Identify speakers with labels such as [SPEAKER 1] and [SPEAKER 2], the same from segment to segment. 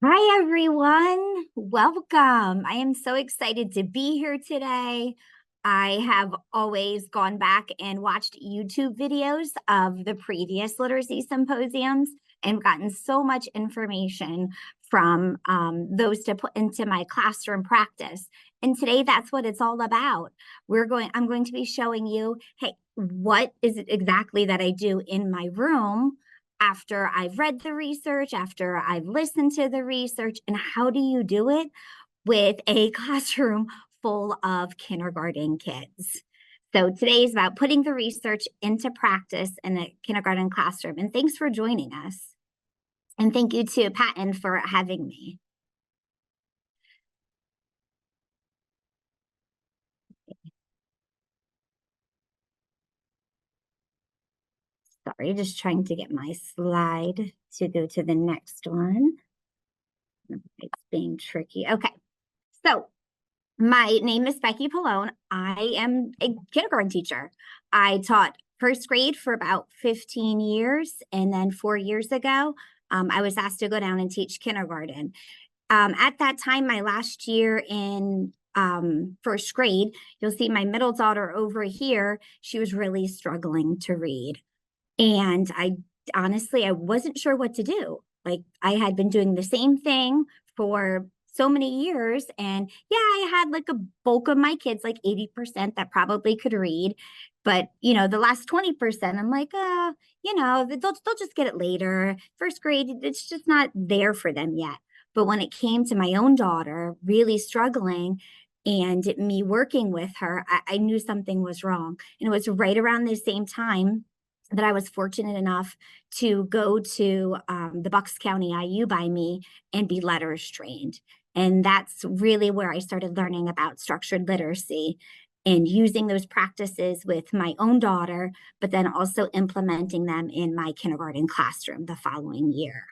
[SPEAKER 1] Hi, everyone. Welcome. I am so excited to be here today. I have always gone back and watched YouTube videos of the previous literacy symposiums and gotten so much information from those to put into my classroom practice. And today, that's what it's all about. I'm going to be showing you, hey, what is it exactly that I do in my room after I've read the research, after I've listened to the research, and how do you do it with a classroom full of kindergarten kids? So today is about putting the research into practice in a kindergarten classroom. And thanks for joining us. And thank you to Patton for having me. Sorry, just trying to get my slide to go to the next one. It's being tricky. Okay, so my name is Becky Pallone. I am a kindergarten teacher. I taught first grade for about 15 years, and then 4 years ago, I was asked to go down and teach kindergarten. At that time, my last year in first grade, you'll see my middle daughter over here, she was really struggling to read. And I wasn't sure what to do. Like, I had been doing the same thing for so many years. And yeah, I had like a bulk of my kids, like 80% that probably could read. But, the last 20%, I'm like, they'll just get it later. First grade, it's just not there for them yet. But when it came to my own daughter really struggling and me working with her, I knew something was wrong. And it was right around the same time that I was fortunate enough to go to the Bucks County IU by me and be letters trained. And that's really where I started learning about structured literacy and using those practices with my own daughter, but then also implementing them in my kindergarten classroom the following year.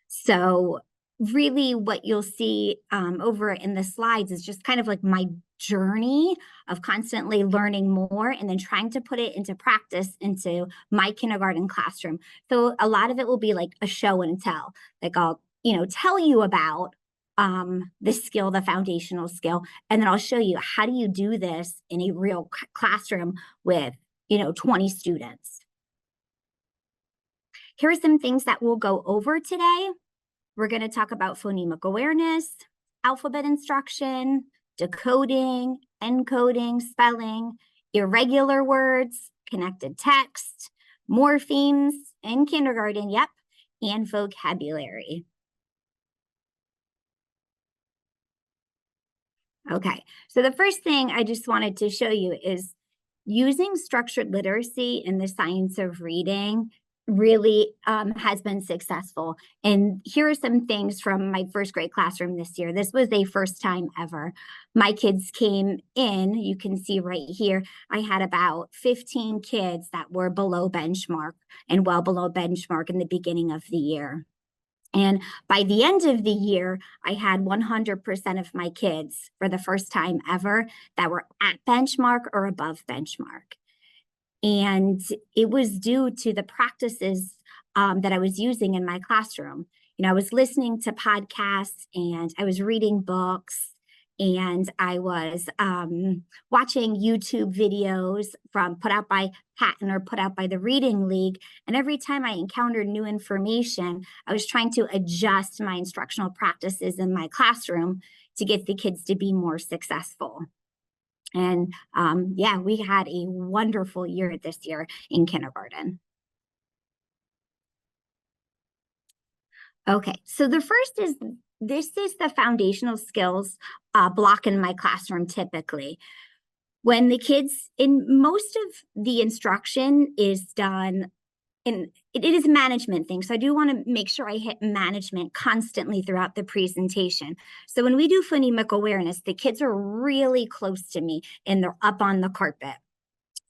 [SPEAKER 1] So really what you'll see over in the slides is just kind of like my journey of constantly learning more and then trying to put it into practice into my kindergarten classroom. So a lot of it will be like a show and tell. Like I'll, tell you about the skill, the foundational skill, and then I'll show you how do you do this in a real classroom with, 20 students. Here are some things that we'll go over today. We're going to talk about phonemic awareness, alphabet instruction, decoding, encoding, spelling, irregular words, connected text, morphemes in kindergarten, yep, and vocabulary. Okay, so the first thing I just wanted to show you is using structured literacy in the science of reading really has been successful. And here are some things from my first grade classroom this year. This was a first time ever. My kids came in, you can see right here, I had about 15 kids that were below benchmark and well below benchmark in the beginning of the year. And by the end of the year, I had 100% of my kids for the first time ever that were at benchmark or above benchmark. And it was due to the practices that I was using in my classroom. I was listening to podcasts and I was reading books and I was watching YouTube videos put out by Patton or put out by the Reading League. And every time I encountered new information, I was trying to adjust my instructional practices in my classroom to get the kids to be more successful. And yeah, we had a wonderful year this year in kindergarten. Okay, so the first is, this is the foundational skills block in my classroom typically. When the kids, in most of the instruction is done, and it is a management thing. So I do want to make sure I hit management constantly throughout the presentation. So when we do phonemic awareness, the kids are really close to me and they're up on the carpet.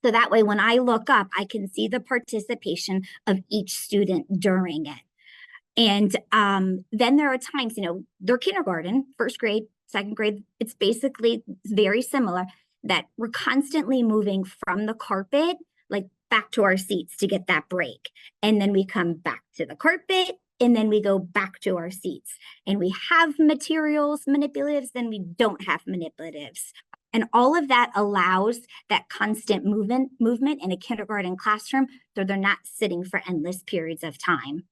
[SPEAKER 1] So that way, when I look up, I can see the participation of each student during it. And then there are times, they're kindergarten, first grade, second grade, it's basically very similar, that we're constantly moving from the carpet, like back to our seats to get that break. And then we come back to the carpet and then we go back to our seats. And we have materials, manipulatives, then we don't have manipulatives. And all of that allows that constant movement in a kindergarten classroom, so they're not sitting for endless periods of time.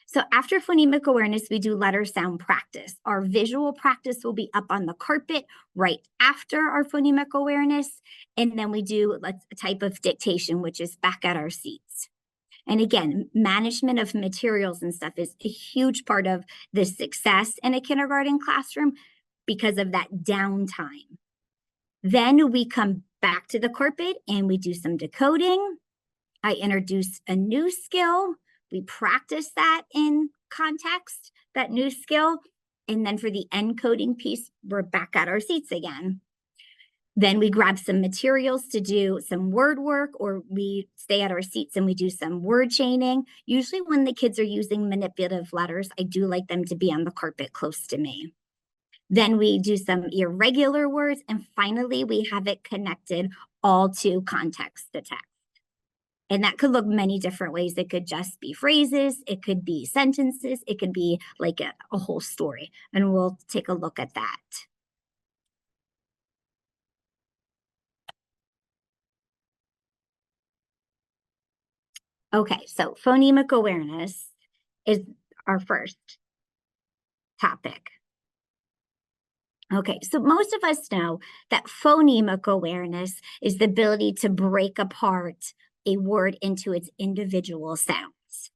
[SPEAKER 1] So after phonemic awareness, we do letter sound practice. Our visual practice will be up on the carpet right after our phonemic awareness. And then we do a type of dictation, which is back at our seats. And again, management of materials and stuff is a huge part of the success in a kindergarten classroom because of that downtime. Then we come back to the carpet and we do some decoding. I introduce a new skill. We practice that in context, that new skill. And then for the encoding piece, we're back at our seats again. Then we grab some materials to do some word work, or we stay at our seats and we do some word chaining. Usually when the kids are using manipulative letters, I do like them to be on the carpet close to me. Then we do some irregular words. And finally, we have it connected all to context to text. And that could look many different ways. It could just be phrases. It could be sentences. It could be like a whole story. And we'll take a look at that. Okay, so phonemic awareness is our first topic. Okay, so most of us know that phonemic awareness is the ability to break apart a word into its individual sounds.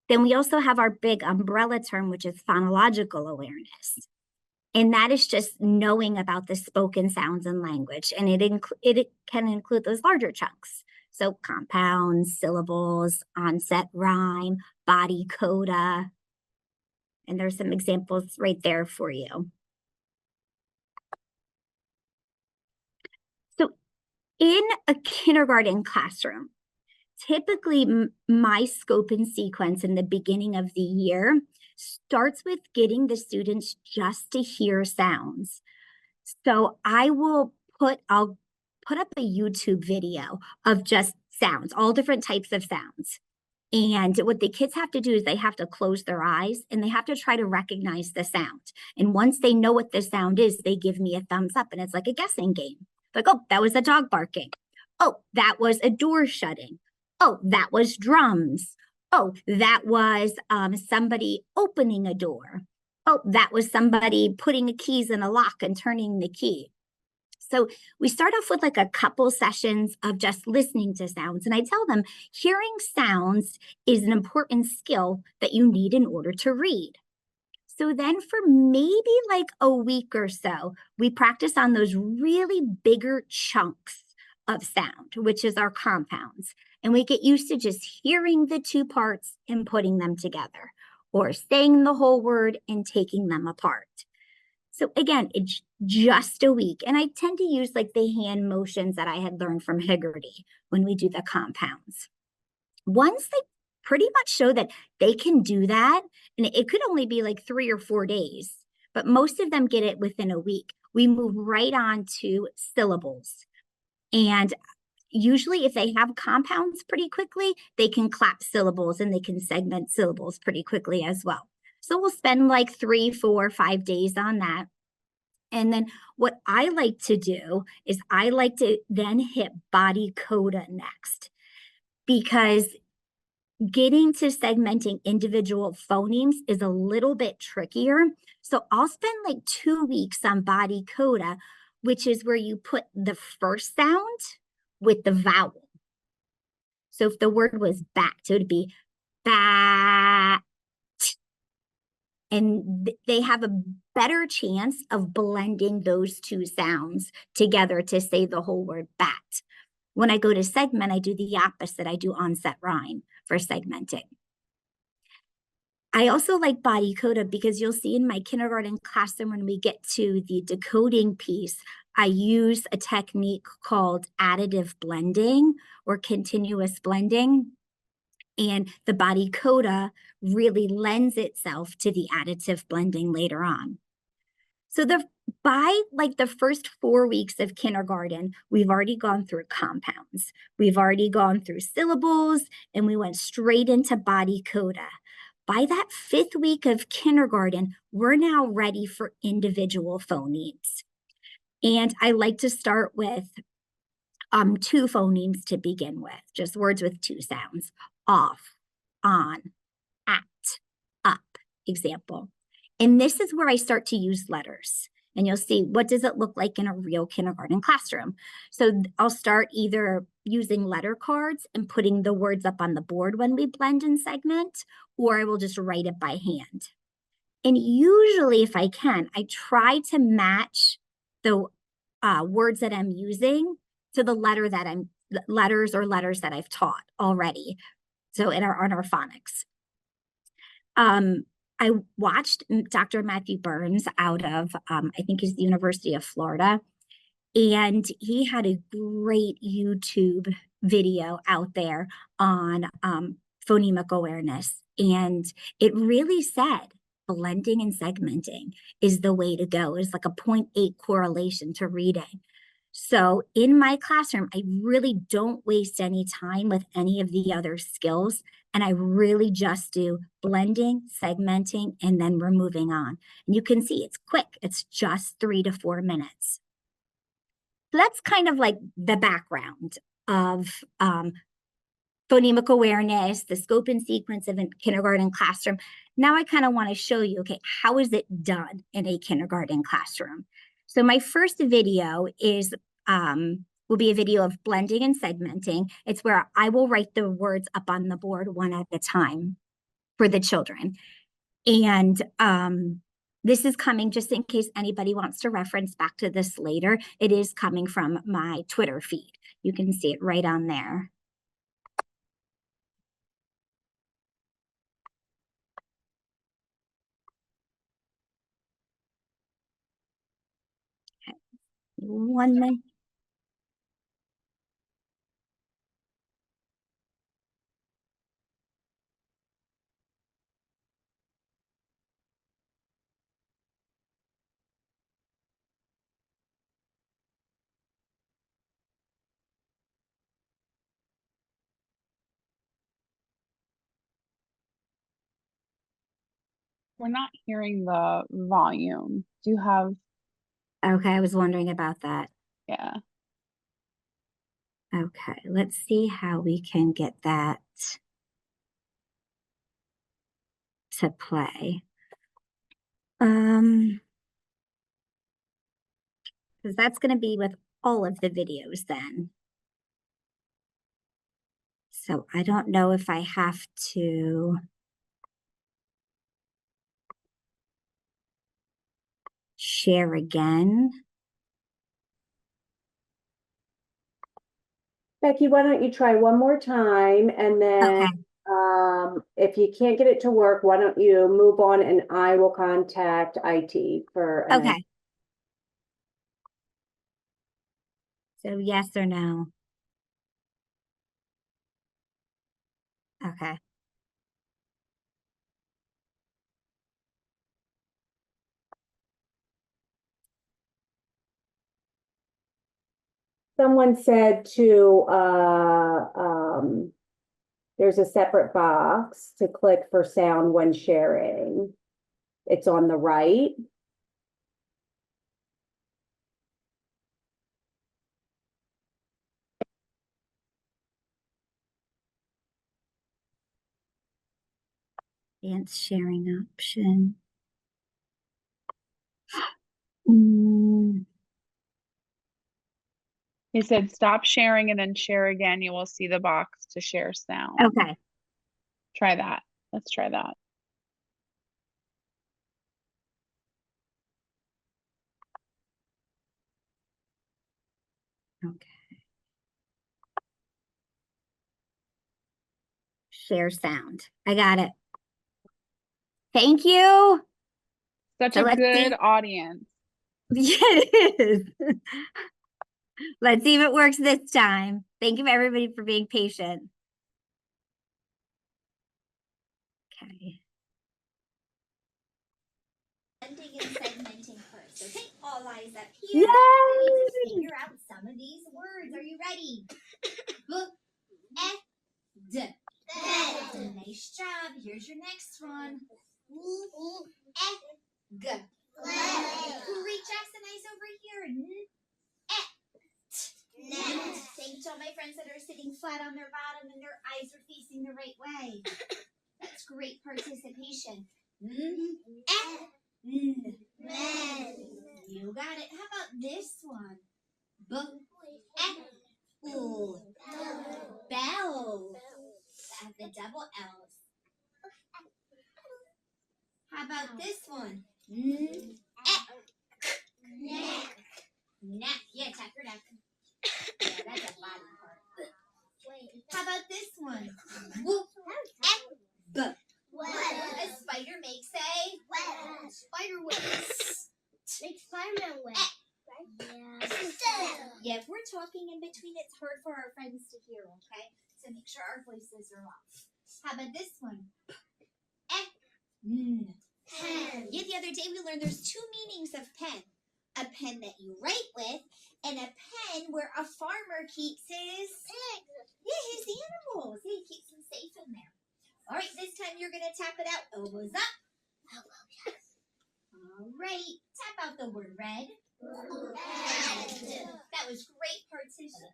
[SPEAKER 1] Then we also have our big umbrella term, which is phonological awareness. And that is just knowing about the spoken sounds in language. And it can include those larger chunks. So compounds, syllables, onset rhyme, body coda. And there's some examples right there for you. So in a kindergarten classroom, typically my scope and sequence in the beginning of the year starts with getting the students just to hear sounds. So I'll put up a YouTube video of just sounds, all different types of sounds. And what the kids have to do is they have to close their eyes and they have to try to recognize the sound. And once they know what the sound is, they give me a thumbs up, and it's like a guessing game. Like, oh, that was a dog barking. Oh, that was a door shutting. Oh, that was drums. Oh, that was somebody opening a door. Oh, that was somebody putting the keys in a lock and turning the key. So we start off with like a couple sessions of just listening to sounds. And I tell them hearing sounds is an important skill that you need in order to read. So then for maybe like a week or so, we practice on those really bigger chunks of sound, which is our compounds. And we get used to just hearing the two parts and putting them together, or saying the whole word and taking them apart. So again, it's just a week. And I tend to use like the hand motions that I had learned from Higgerty when we do the compounds. Once they pretty much show that they can do that, and it could only be like 3 or 4 days, but most of them get it within a week, we move right on to syllables. And usually if they have compounds pretty quickly, they can clap syllables and they can segment syllables pretty quickly as well. So we'll spend like 3, 4, 5 days on that. And then what I like to do is I like to then hit body coda next, because getting to segmenting individual phonemes is a little bit trickier. So I'll spend like 2 weeks on body coda, which is where you put the first sound with the vowel. So if the word was bat, so it'd be bat. And they have a better chance of blending those two sounds together to say the whole word bat. When I go to segment, I do the opposite. I do onset rhyme for segmenting. I also like body coda because you'll see in my kindergarten classroom when we get to the decoding piece, I use a technique called additive blending or continuous blending. And the body coda really lends itself to the additive blending later on. So by like the first 4 weeks of kindergarten, we've already gone through compounds. We've already gone through syllables, and we went straight into body coda. By that 5th week of kindergarten, we're now ready for individual phonemes. And I like to start with 2 phonemes to begin with, just words with 2 sounds: off, on, at, up, example. And this is where I start to use letters. And you'll see, what does it look like in a real kindergarten classroom? So I'll start either using letter cards and putting the words up on the board when we blend and segment, or I will just write it by hand. And usually, if I can, I try to match the words that I'm using to the letters that I've taught already. So on our phonics. I watched Dr. Matthew Burns out of, I think he's the University of Florida, and he had a great YouTube video out there on phonemic awareness. And it really said blending and segmenting is the way to go. It's like a 0.8 correlation to reading. So in my classroom, I really don't waste any time with any of the other skills. And I really just do blending, segmenting, and then we're moving on. And you can see it's quick. It's just 3 to 4 minutes. So that's kind of like the background of phonemic awareness, the scope and sequence of a kindergarten classroom. Now I kind of want to show you, okay, how is it done in a kindergarten classroom? So my first video is will be a video of blending and segmenting. It's where I will write the words up on the board one at a time for the children. And this is coming, just in case anybody wants to reference back to this later, it is coming from my Twitter feed. You can see it right on there. Okay. 1 minute.
[SPEAKER 2] We're not hearing the volume. Do you have?
[SPEAKER 1] Okay, I was wondering about that.
[SPEAKER 2] Yeah.
[SPEAKER 1] Okay, let's see how we can get that to play. Because that's going to be with all of the videos then. So I don't know if I have to share again.
[SPEAKER 3] Becky, why don't you try one more time, and then if you can't get it to work, why don't you move on and I will contact IT for
[SPEAKER 1] Okay. So yes or no? Okay.
[SPEAKER 3] Someone said to there's a separate box to click for sound when sharing. It's on the right.
[SPEAKER 1] Advanced sharing option.
[SPEAKER 2] He said stop sharing and then share again. You will see the box to share sound.
[SPEAKER 1] Okay.
[SPEAKER 2] Try that. Let's try that.
[SPEAKER 1] Okay. Share sound. I got it. Thank you.
[SPEAKER 2] Such a good audience.
[SPEAKER 1] Yeah, it is. Let's see if it works this time. Thank you everybody for being patient. Okay. Blending and segmenting first.
[SPEAKER 4] guys up here. We need to figure out some of these words. Are you ready? Bed. Nice job. Here's your next one. Egg. Great, Jackson. Nice over here. Net. Thanks to all my friends that are sitting flat on their bottom and their eyes are facing the right way. That's great participation. You got it. How about this one? Bell. Have the double L's. How about this one? Neck. Yeah, tap your neck. Yeah, that's a body part. How about this one? A spider makes a spider webs.
[SPEAKER 5] Makes Spider-Man web.
[SPEAKER 4] Yeah, if we're talking in between, it's hard for our friends to hear, okay? So make sure our voices are off. How about this one? Pen. Yeah, the other day we learned there's two meanings of pen. A pen that you write with, and a pen where a farmer keeps his animals. He keeps them safe in there. All right, this time you're going to tap it out. Elbows up. All right, tap out the word red. That was great participation.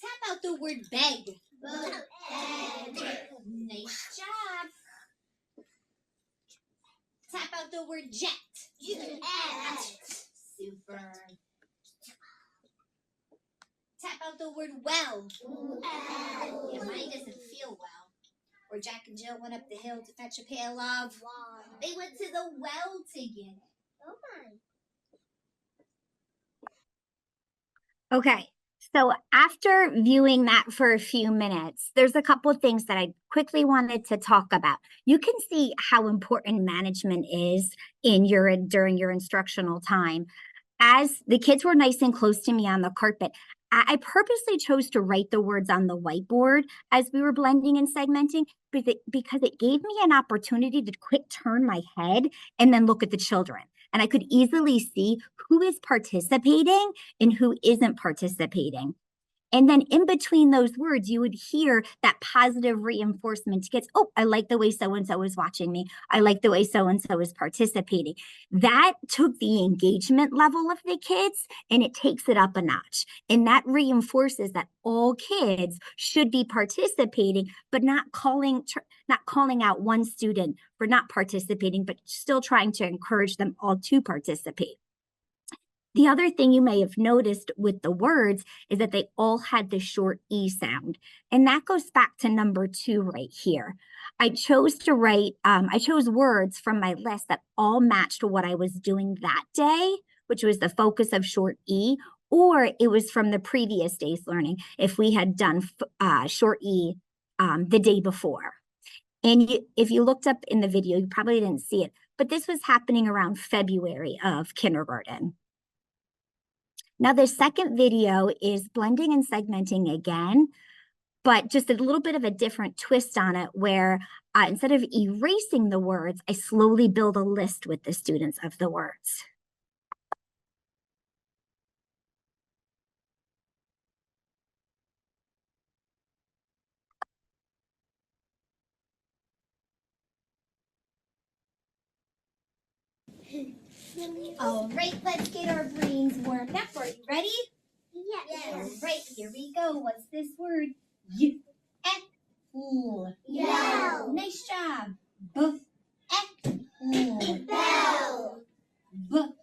[SPEAKER 4] Tap out the word beg. Nice job. Tap out the word jet. Super. Tap out the word well. Yeah, mine doesn't feel well. Or Jack and Jill went up the hill to fetch a pail of. They went to the well to get it.
[SPEAKER 1] Okay, so after viewing that for a few minutes, there's a couple of things that I quickly wanted to talk about. You can see how important management is during your instructional time. As the kids were nice and close to me on the carpet, I purposely chose to write the words on the whiteboard as we were blending and segmenting because it gave me an opportunity to quick turn my head and then look at the children. And I could easily see who is participating and who isn't participating. And then in between those words, you would hear that positive reinforcement to kids. Oh, I like the way so-and-so is watching me. I like the way so-and-so is participating. That took the engagement level of the kids and it takes it up a notch. And that reinforces that all kids should be participating, but not calling out one student for not participating, but still trying to encourage them all to participate. The other thing you may have noticed with the words is that they all had the short E sound. And that goes back to number 2 right here. I chose words from my list that all matched what I was doing that day, which was the focus of short E, or it was from the previous day's learning if we had done short E the day before. And if you looked up in the video, you probably didn't see it, but this was happening around February of kindergarten. Now, the second video is blending and segmenting again, but just a little bit of a different twist on it where instead of erasing the words, I slowly build a list with the students of the words.
[SPEAKER 4] All right, let's get our brains warmed up. Are you ready?
[SPEAKER 5] Yes.
[SPEAKER 4] All right, here we go. What's this word?
[SPEAKER 5] Yell.
[SPEAKER 4] Nice job.
[SPEAKER 5] Bell. Bill.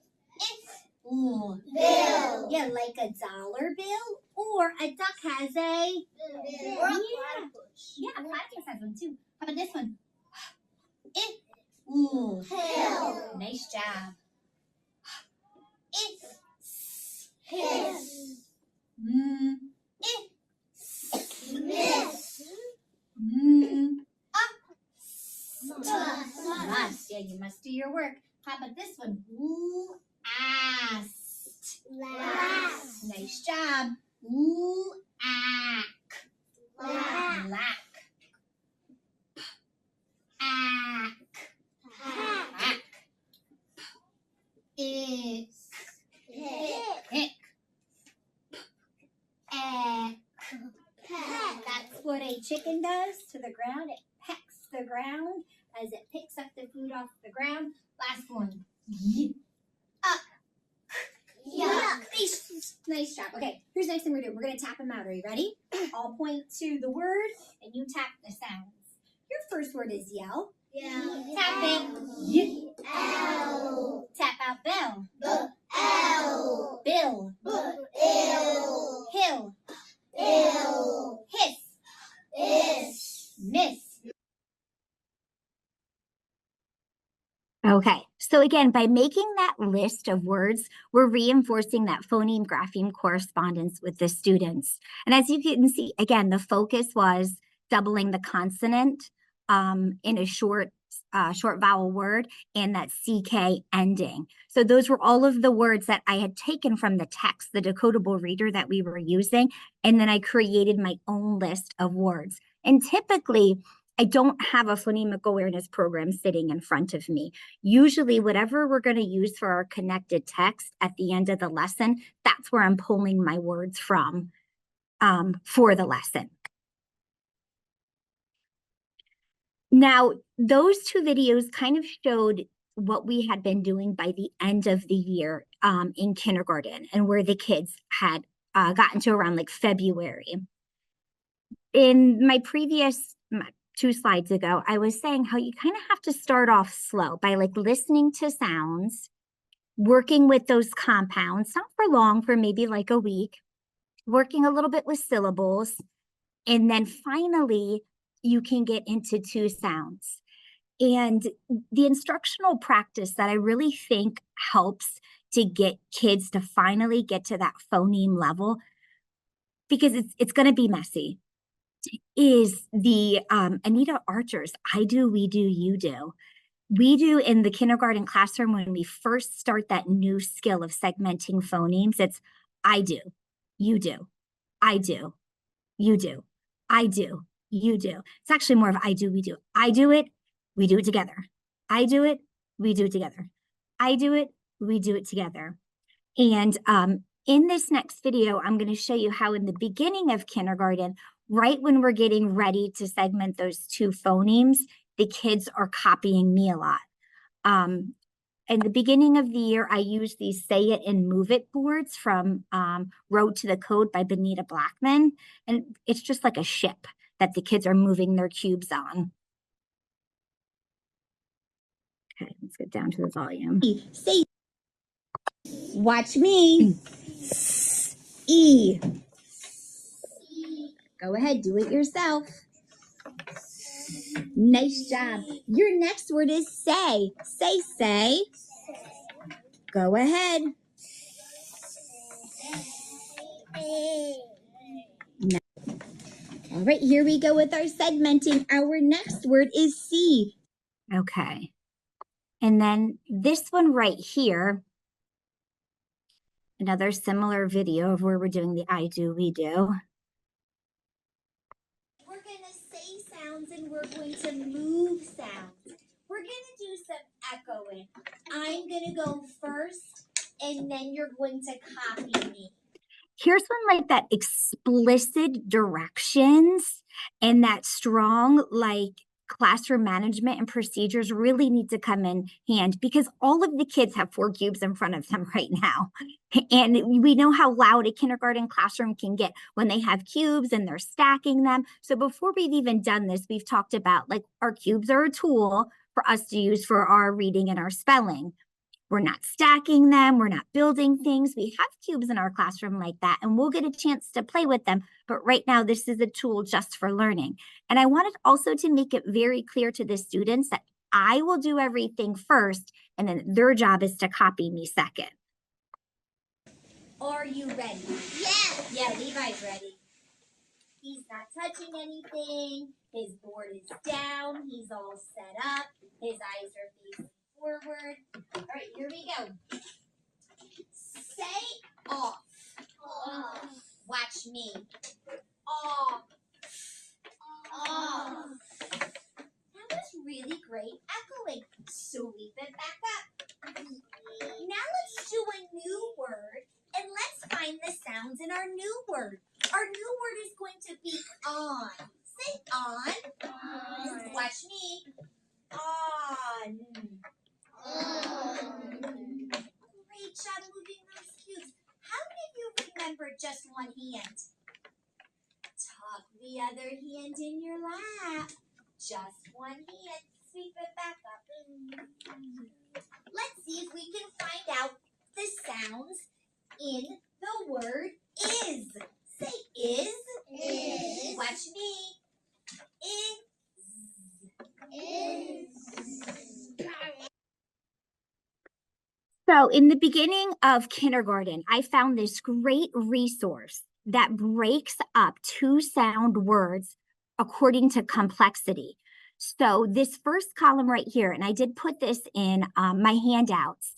[SPEAKER 4] Yeah, like a dollar bill, or a duck has a
[SPEAKER 5] Bill.
[SPEAKER 4] Yeah, a platypus has one too. How about this one?
[SPEAKER 5] Hill.
[SPEAKER 4] Nice job.
[SPEAKER 5] Hiss.
[SPEAKER 4] Miss. Must. Yeah, you must do your work. How about this one? Asked.
[SPEAKER 5] Last.
[SPEAKER 4] Nice job. Ack. Lack. Ack.
[SPEAKER 5] Hack.
[SPEAKER 4] Ack. Piss. Pick. Peck. That's what a chicken does to the ground. It pecks the ground as it picks up the food off the ground. Last one. Yuck. Nice job. Okay, here's the next thing we're doing. We're going to tap them out. Are you ready? I'll point to the word and you tap the sounds. Your first word is yell. Tapping.
[SPEAKER 5] L.
[SPEAKER 4] Tap out bell.
[SPEAKER 5] L.
[SPEAKER 4] Bill.
[SPEAKER 5] Ill.
[SPEAKER 4] Hill.
[SPEAKER 5] Ill.
[SPEAKER 4] Hiss.
[SPEAKER 5] Is.
[SPEAKER 4] Miss.
[SPEAKER 1] Okay, so again, by making that list of words, we're reinforcing that phoneme grapheme correspondence with the students. And as you can see, again, the focus was doubling the consonant in a short vowel word and that CK ending. So those were all of the words that I had taken from the text, the decodable reader that we were using, and then I created my own list of words. And typically, I don't have a phonemic awareness program sitting in front of me. Usually, whatever we're going to use for our connected text at the end of the lesson, that's where I'm pulling my words from for the lesson. Now, those two videos kind of showed what we had been doing by the end of the year in kindergarten and where the kids had gotten to around like February. In my previous 2 slides ago, I was saying how you kind of have to start off slow by like listening to sounds, working with those compounds, not for long, for maybe like a week, working a little bit with syllables, and then finally you can get into 2 sounds. And the instructional practice that I really think helps to get kids to finally get to that phoneme level, because it's going to be messy, is the Anita Archer's I do, we do, you do. We do in the kindergarten classroom when we first start that new skill of segmenting phonemes. It's I do, you do, I do, you do, I do, you do. It's actually more of I do, we do. I do it, we do it together. I do it, we do it together. I do it, we do it together. And in this next video, I'm going to show you how in the beginning of kindergarten, right when we're getting ready to segment those 2 phonemes, the kids are copying me a lot. In the beginning of the year, I used these Say It and Move It boards from Road to the Code by Benita Blackman. And it's just like a ship that the kids are moving their cubes on. Okay, let's get down to the volume. Say, watch me. E. Go ahead, do it yourself. Nice job. Your next word is say. Say. Go ahead. All right, here we go with our segmenting. Our next word is see. Okay. And then this one right here, another similar video of where we're doing the I do, we do.
[SPEAKER 4] We're going to say sounds and we're going to move sounds. We're going to do some echoing. I'm going to go first and then you're going to copy me.
[SPEAKER 1] Here's one like that explicit directions and that strong like classroom management and procedures really need to come in hand because all of the kids have 4 cubes in front of them right now. And we know how loud a kindergarten classroom can get when they have cubes and they're stacking them. So before we've even done this, we've talked about like our cubes are a tool for us to use for our reading and our spelling. We're not stacking them. We're not building things. We have cubes in our classroom like that, and we'll get a chance to play with them. But right now, this is a tool just for learning. And I wanted also to make it very clear to the students that I will do everything first, and then their job is to copy me second.
[SPEAKER 4] Are you ready?
[SPEAKER 5] Yes.
[SPEAKER 4] Yeah, Levi's ready. He's not touching anything. His board is down. He's all set up. His eyes are facing forward. All right, here we go. Say off.
[SPEAKER 5] Off.
[SPEAKER 4] Watch me. Off.
[SPEAKER 5] Off.
[SPEAKER 4] That was really great echoing. Sweep it back up. Now let's in our new word. Our new word is going to be on. Say on. Watch me. On. Great job moving those cubes. How many of you remember just one hand? Tuck the other hand in your lap. Just one hand. Sweep it back up. Let's see if we can find out the sounds in the word is. Say is.
[SPEAKER 5] Is.
[SPEAKER 4] Watch me. Is.
[SPEAKER 1] So in the beginning of kindergarten, I found this great resource that breaks up two sound words according to complexity. So this first column right here, and I did put this in my handouts.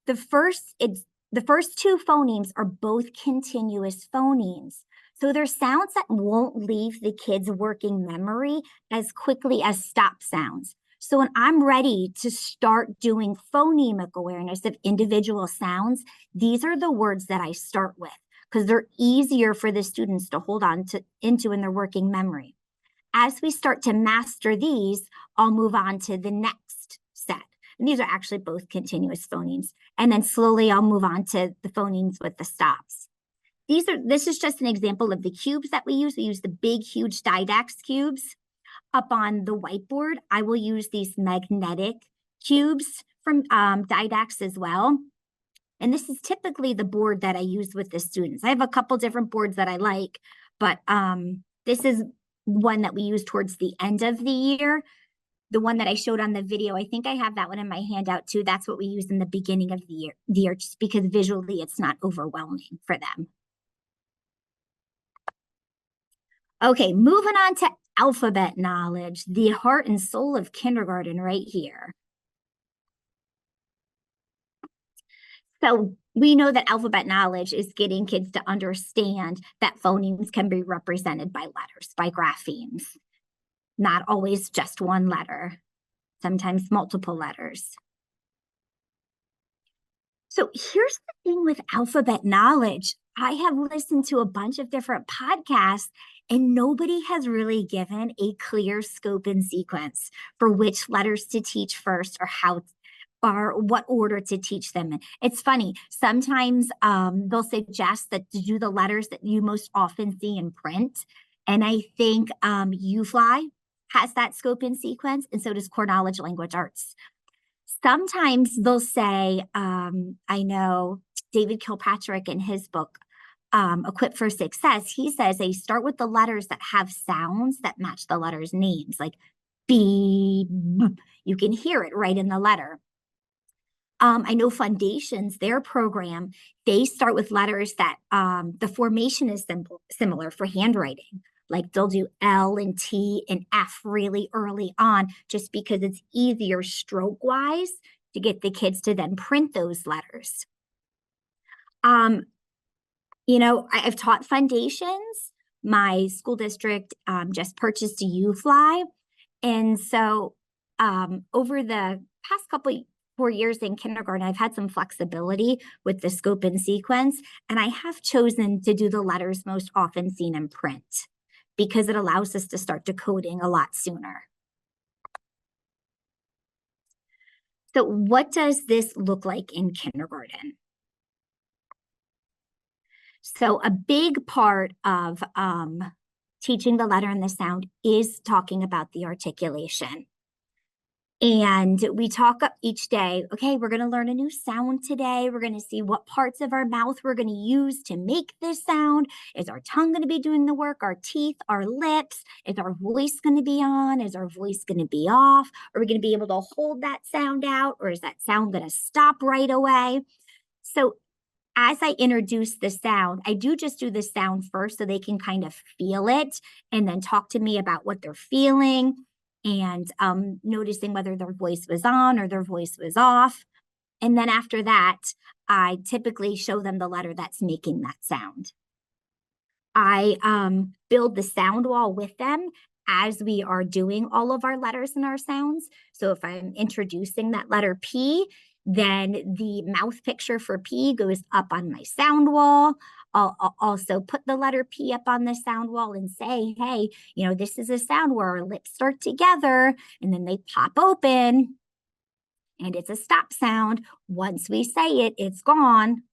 [SPEAKER 1] The first two phonemes are both continuous phonemes. So they're sounds that won't leave the kids' working memory as quickly as stop sounds. So when I'm ready to start doing phonemic awareness of individual sounds, these are the words that I start with because they're easier for the students to hold on to into in their working memory. As we start to master these, I'll move on to the next set. And these are actually both continuous phonemes. And then slowly I'll move on to the phonemes with the stops. This is just an example of the cubes that we use. We use the big, huge Didax cubes. Up on the whiteboard, I will use these magnetic cubes from Didax as well. And this is typically the board that I use with the students. I have a couple different boards that I like, but this is one that we use towards the end of the year. The one that I showed on the video, I think I have that one in my handout too. That's what we use in the beginning of the year just because visually it's not overwhelming for them. Okay, moving on to alphabet knowledge, the heart and soul of kindergarten right here. So we know that alphabet knowledge is getting kids to understand that phonemes can be represented by letters, by graphemes. Not always just one letter, sometimes multiple letters. So here's the thing with alphabet knowledge. I have listened to a bunch of different podcasts and nobody has really given a clear scope and sequence for which letters to teach first or what order to teach them in. It's funny, sometimes they'll suggest that to do the letters that you most often see in print. And I think UFly has that scope and sequence, and so does Core Knowledge Language Arts. Sometimes they'll say, I know David Kilpatrick in his book, Equipped for Success, he says they start with the letters that have sounds that match the letters' names, like B, B. You can hear it right in the letter. I know Foundations, their program, they start with letters that the formation is similar for handwriting. Like they'll do L and T and F really early on just because it's easier stroke-wise to get the kids to then print those letters. You know, I've taught Foundations. My school district just purchased a UFly. And so over the past 4 years in kindergarten, I've had some flexibility with the scope and sequence, and I have chosen to do the letters most often seen in print because it allows us to start decoding a lot sooner. So what does this look like in kindergarten? So a big part of teaching the letter and the sound is talking about the articulation. And we talk each day, okay, we're going to learn a new sound today. We're going to see what parts of our mouth we're going to use to make this sound. Is our tongue going to be doing the work? Our teeth, our lips? Is our voice going to be on? Is our voice going to be off? Are we going to be able to hold that sound out? Or is that sound going to stop right away? So as I introduce the sound, I do just do the sound first so they can kind of feel it and then talk to me about what they're feeling and noticing whether their voice was on or their voice was off. And then after that, I typically show them the letter that's making that sound. I build the sound wall with them as we are doing all of our letters and our sounds. So if I'm introducing that letter P, Then the mouth picture for P goes up on my sound wall. I'll also put the letter P up on the sound wall and say, hey, you know, this is a sound where our lips start together and then they pop open and it's a stop sound. Once we say it, it's gone.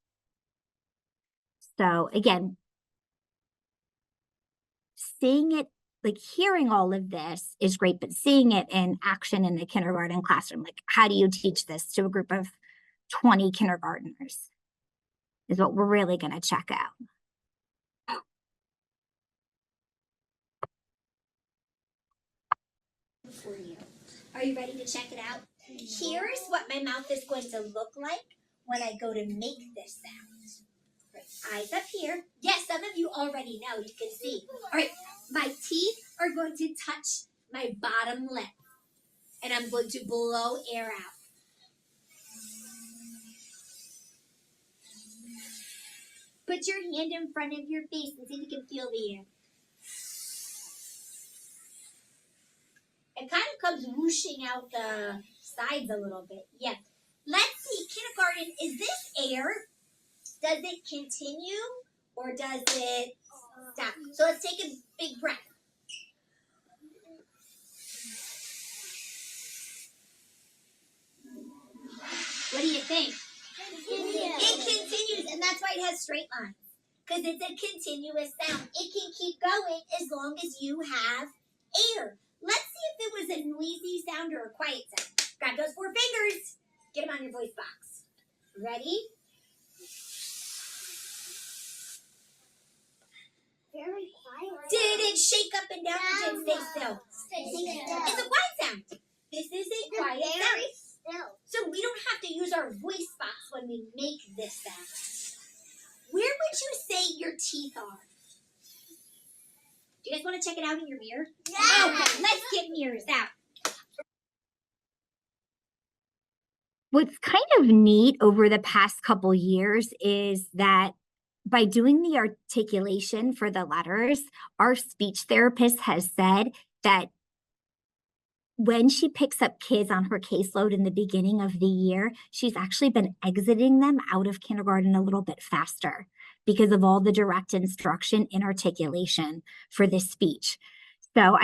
[SPEAKER 1] So again, seeing it, like hearing all of this is great, but seeing it in action in the kindergarten classroom, like how do you teach this to a group of 20 kindergartners is what we're really going to check out.
[SPEAKER 4] For you. Are you ready to check it out? Here's what my mouth is going to look like when I go to make this sound. Right, eyes up here. Yes, some of you already know. You can see. All right, my teeth are going to touch my bottom lip, and I'm going to blow air out. Put your hand in front of your face and see if you can feel the air. It kind of comes whooshing out the sides a little bit. Yeah. Let's see, kindergarten, is this air? Does it continue or does it stop? So let's take a big breath. What do you think? It continues, and that's why it has straight lines. Because it's a continuous sound. It can keep going as long as you have air. Let's see if it was a noisy sound or a quiet sound. Grab those 4 fingers. Get them on your voice box. Ready?
[SPEAKER 5] Very quiet.
[SPEAKER 4] Did it shake up and down or did it stay still? It's a quiet sound. This is a quiet sound.
[SPEAKER 5] Still.
[SPEAKER 4] So we don't have to use our voice box when we make this sound. Where would you say your teeth are? Do you guys want to check it out in your mirror?
[SPEAKER 5] Yeah.
[SPEAKER 4] Okay, let's get mirrors out.
[SPEAKER 1] What's kind of neat over the past couple years is that by doing the articulation for the letters, our speech therapist has said that when she picks up kids on her caseload in the beginning of the year, she's actually been exiting them out of kindergarten a little bit faster because of all the direct instruction in articulation for this speech. So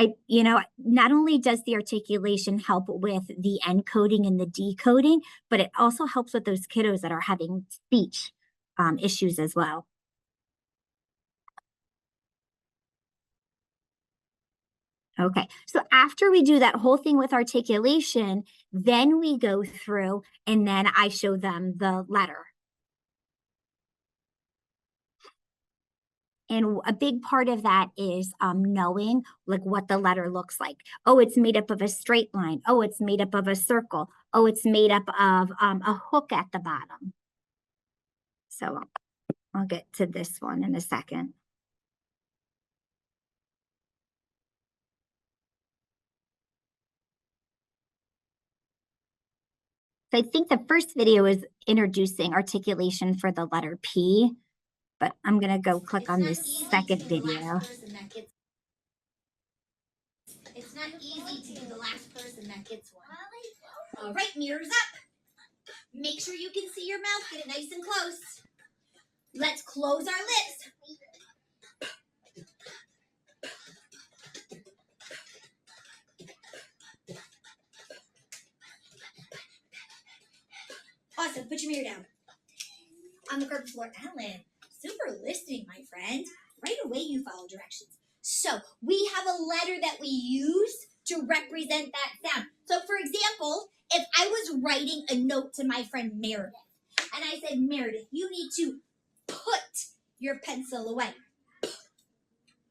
[SPEAKER 1] not only does the articulation help with the encoding and the decoding, but it also helps with those kiddos that are having speech issues as well. Okay, so after we do that whole thing with articulation, then we go through and then I show them the letter. And a big part of that is knowing like what the letter looks like. Oh, it's made up of a straight line. Oh, it's made up of a circle. Oh, it's made up of a hook at the bottom. So I'll get to this one in a second. So I think the first video is introducing articulation for the letter P, but I'm going to go click on this second video.
[SPEAKER 4] It's not easy to be the last person that gets one. All right, mirrors up. Make sure you can see your mouth. Get it nice and close. Let's close our lips. Awesome. Put your mirror down. On the carpet floor. Alan, super listening, my friend. Right away you follow directions. So we have a letter that we use to represent that sound. So for example, if I was writing a note to my friend Meredith, and I said, Meredith, you need to put your pencil away.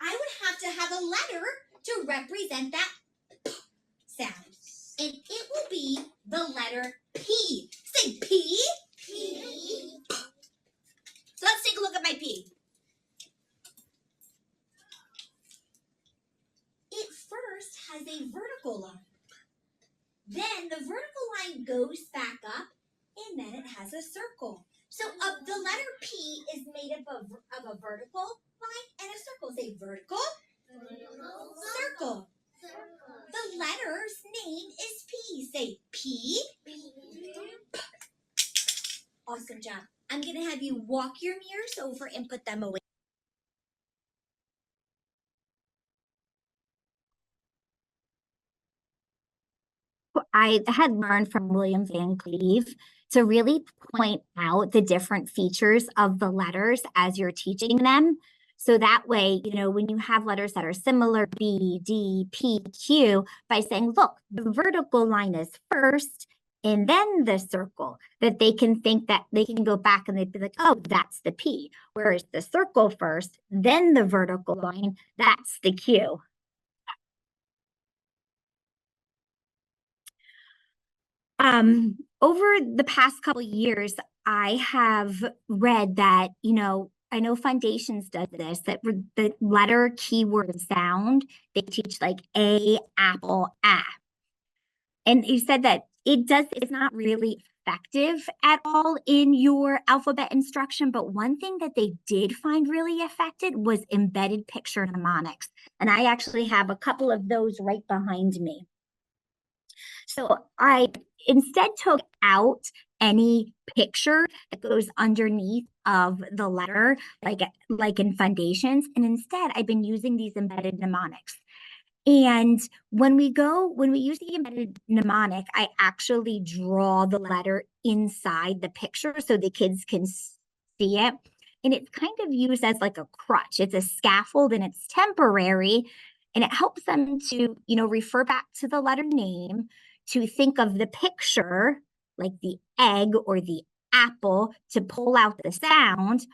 [SPEAKER 4] I would have to have a letter to represent that sound. And it will be the letter P. Say P.
[SPEAKER 5] P.
[SPEAKER 4] So let's take a look at my P. It first has a vertical line. Then the vertical line goes back up, and then it has a circle. So the letter P is made up of a vertical line and a circle. Say vertical, circle. The letter's name is P. Say P. Awesome job. I'm going to have you walk your mirrors over and put them away.
[SPEAKER 1] I had learned from William Van Cleve to really point out the different features of the letters as you're teaching them. So that way, you know, when you have letters that are similar, B, D, P, Q, by saying, look, the vertical line is first and then the circle, that they can think that they can go back and they'd be like, oh, that's the P. Whereas the circle first, then the vertical line, that's the Q. Over the past couple of years, I have read that, you know, I know Foundations does this, that the letter, keyword, sound, they teach like A, apple, A. And you said that it's not really effective at all in your alphabet instruction, but one thing that they did find really effective was embedded picture mnemonics. And I actually have a couple of those right behind me. So I instead took out any picture that goes underneath of the letter, like in Foundations, and instead I've been using these embedded mnemonics. And when we use the embedded mnemonic, I actually draw the letter inside the picture so the kids can see it. And it's kind of used as like a crutch. It's a scaffold and it's temporary. And it helps them to, you know, refer back to the letter name, to think of the picture, like the egg or the apple, to pull out the sound,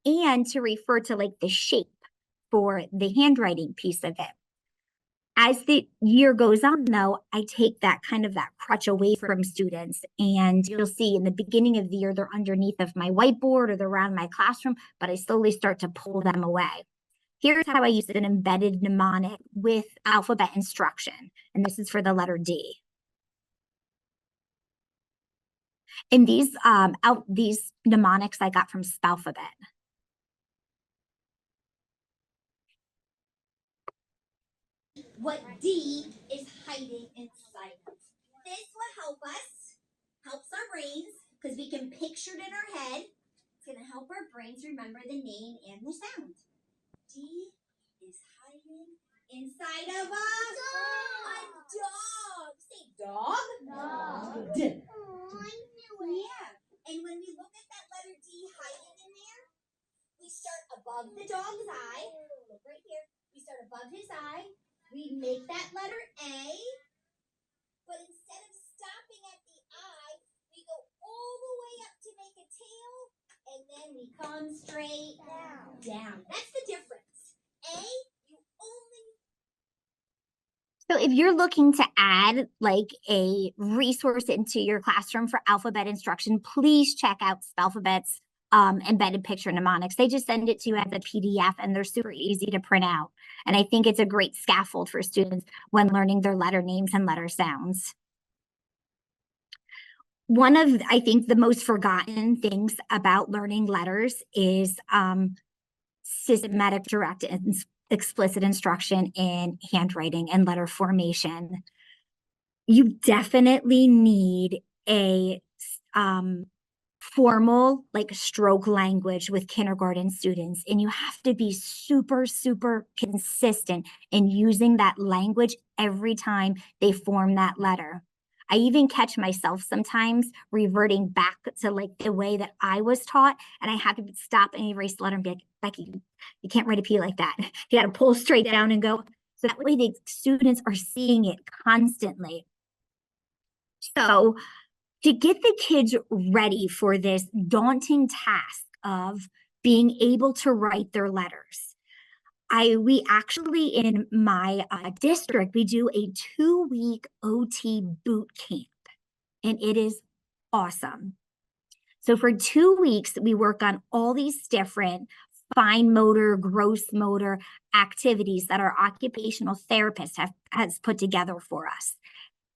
[SPEAKER 1] and to refer to like the shape for the handwriting piece of it. As the year goes on, though, I take that crutch away from students, and you'll see in the beginning of the year, they're underneath of my whiteboard or they're around my classroom, but I slowly start to pull them away. Here's how I use an embedded mnemonic with alphabet instruction, and this is for the letter D. And these mnemonics I got from Alphabet.
[SPEAKER 4] What D is hiding inside us. This will helps our brains, because we can picture it in our head. It's going to help our brains remember the name and the sound. D is hiding inside of us. A dog. Say dog. Dog. D. Yeah. And when we look at that letter D hiding in there, we start above the dog's eye. Look right here. We start above his eye. We make that letter A, but instead of stopping at the eye, we go all the way up to make a tail, and then we come straight down. That's the difference. A, you only...
[SPEAKER 1] So if you're looking to add like a resource into your classroom for alphabet instruction, please check out Alphabet's embedded picture mnemonics. They just send it to you as a PDF, and they're super easy to print out. And I think it's a great scaffold for students when learning their letter names and letter sounds. One of, I think, the most forgotten things about learning letters is systematic, direct, and explicit instruction in handwriting and letter formation. You definitely need a formal, like, stroke language with kindergarten students, and you have to be super, super consistent in using that language every time they form that letter. I even catch myself sometimes reverting back to like the way that I was taught, and I have to stop and erase the letter and be like, Becky, you can't write a P like that. You got to pull straight down and go. So that way the students are seeing it constantly. So to get the kids ready for this daunting task of being able to write their letters, we actually, in my district, we do a 2-week OT boot camp, and it is awesome. So for 2 weeks, we work on all these different fine motor, gross motor activities that our occupational therapist has put together for us.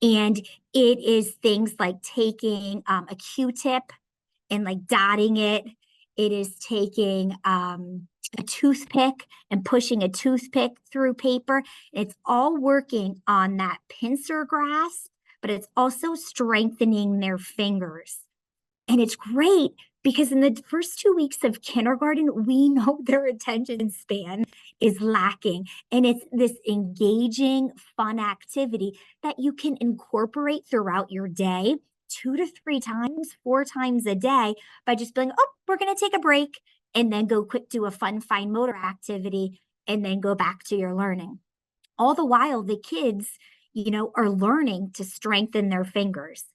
[SPEAKER 1] And it is things like taking a Q-tip and like dotting it. It is taking a toothpick and pushing a toothpick through paper. It's all working on that pincer grasp, but it's also strengthening their fingers. And it's great because in the first 2 weeks of kindergarten, we know their attention span is lacking. And it's this engaging, fun activity that you can incorporate throughout your day 2 to 3 times, 4 times a day by just being, oh, we're going to take a break and then go quick do a fun fine motor activity and then go back to your learning. All the while, the kids, are learning to strengthen their fingers.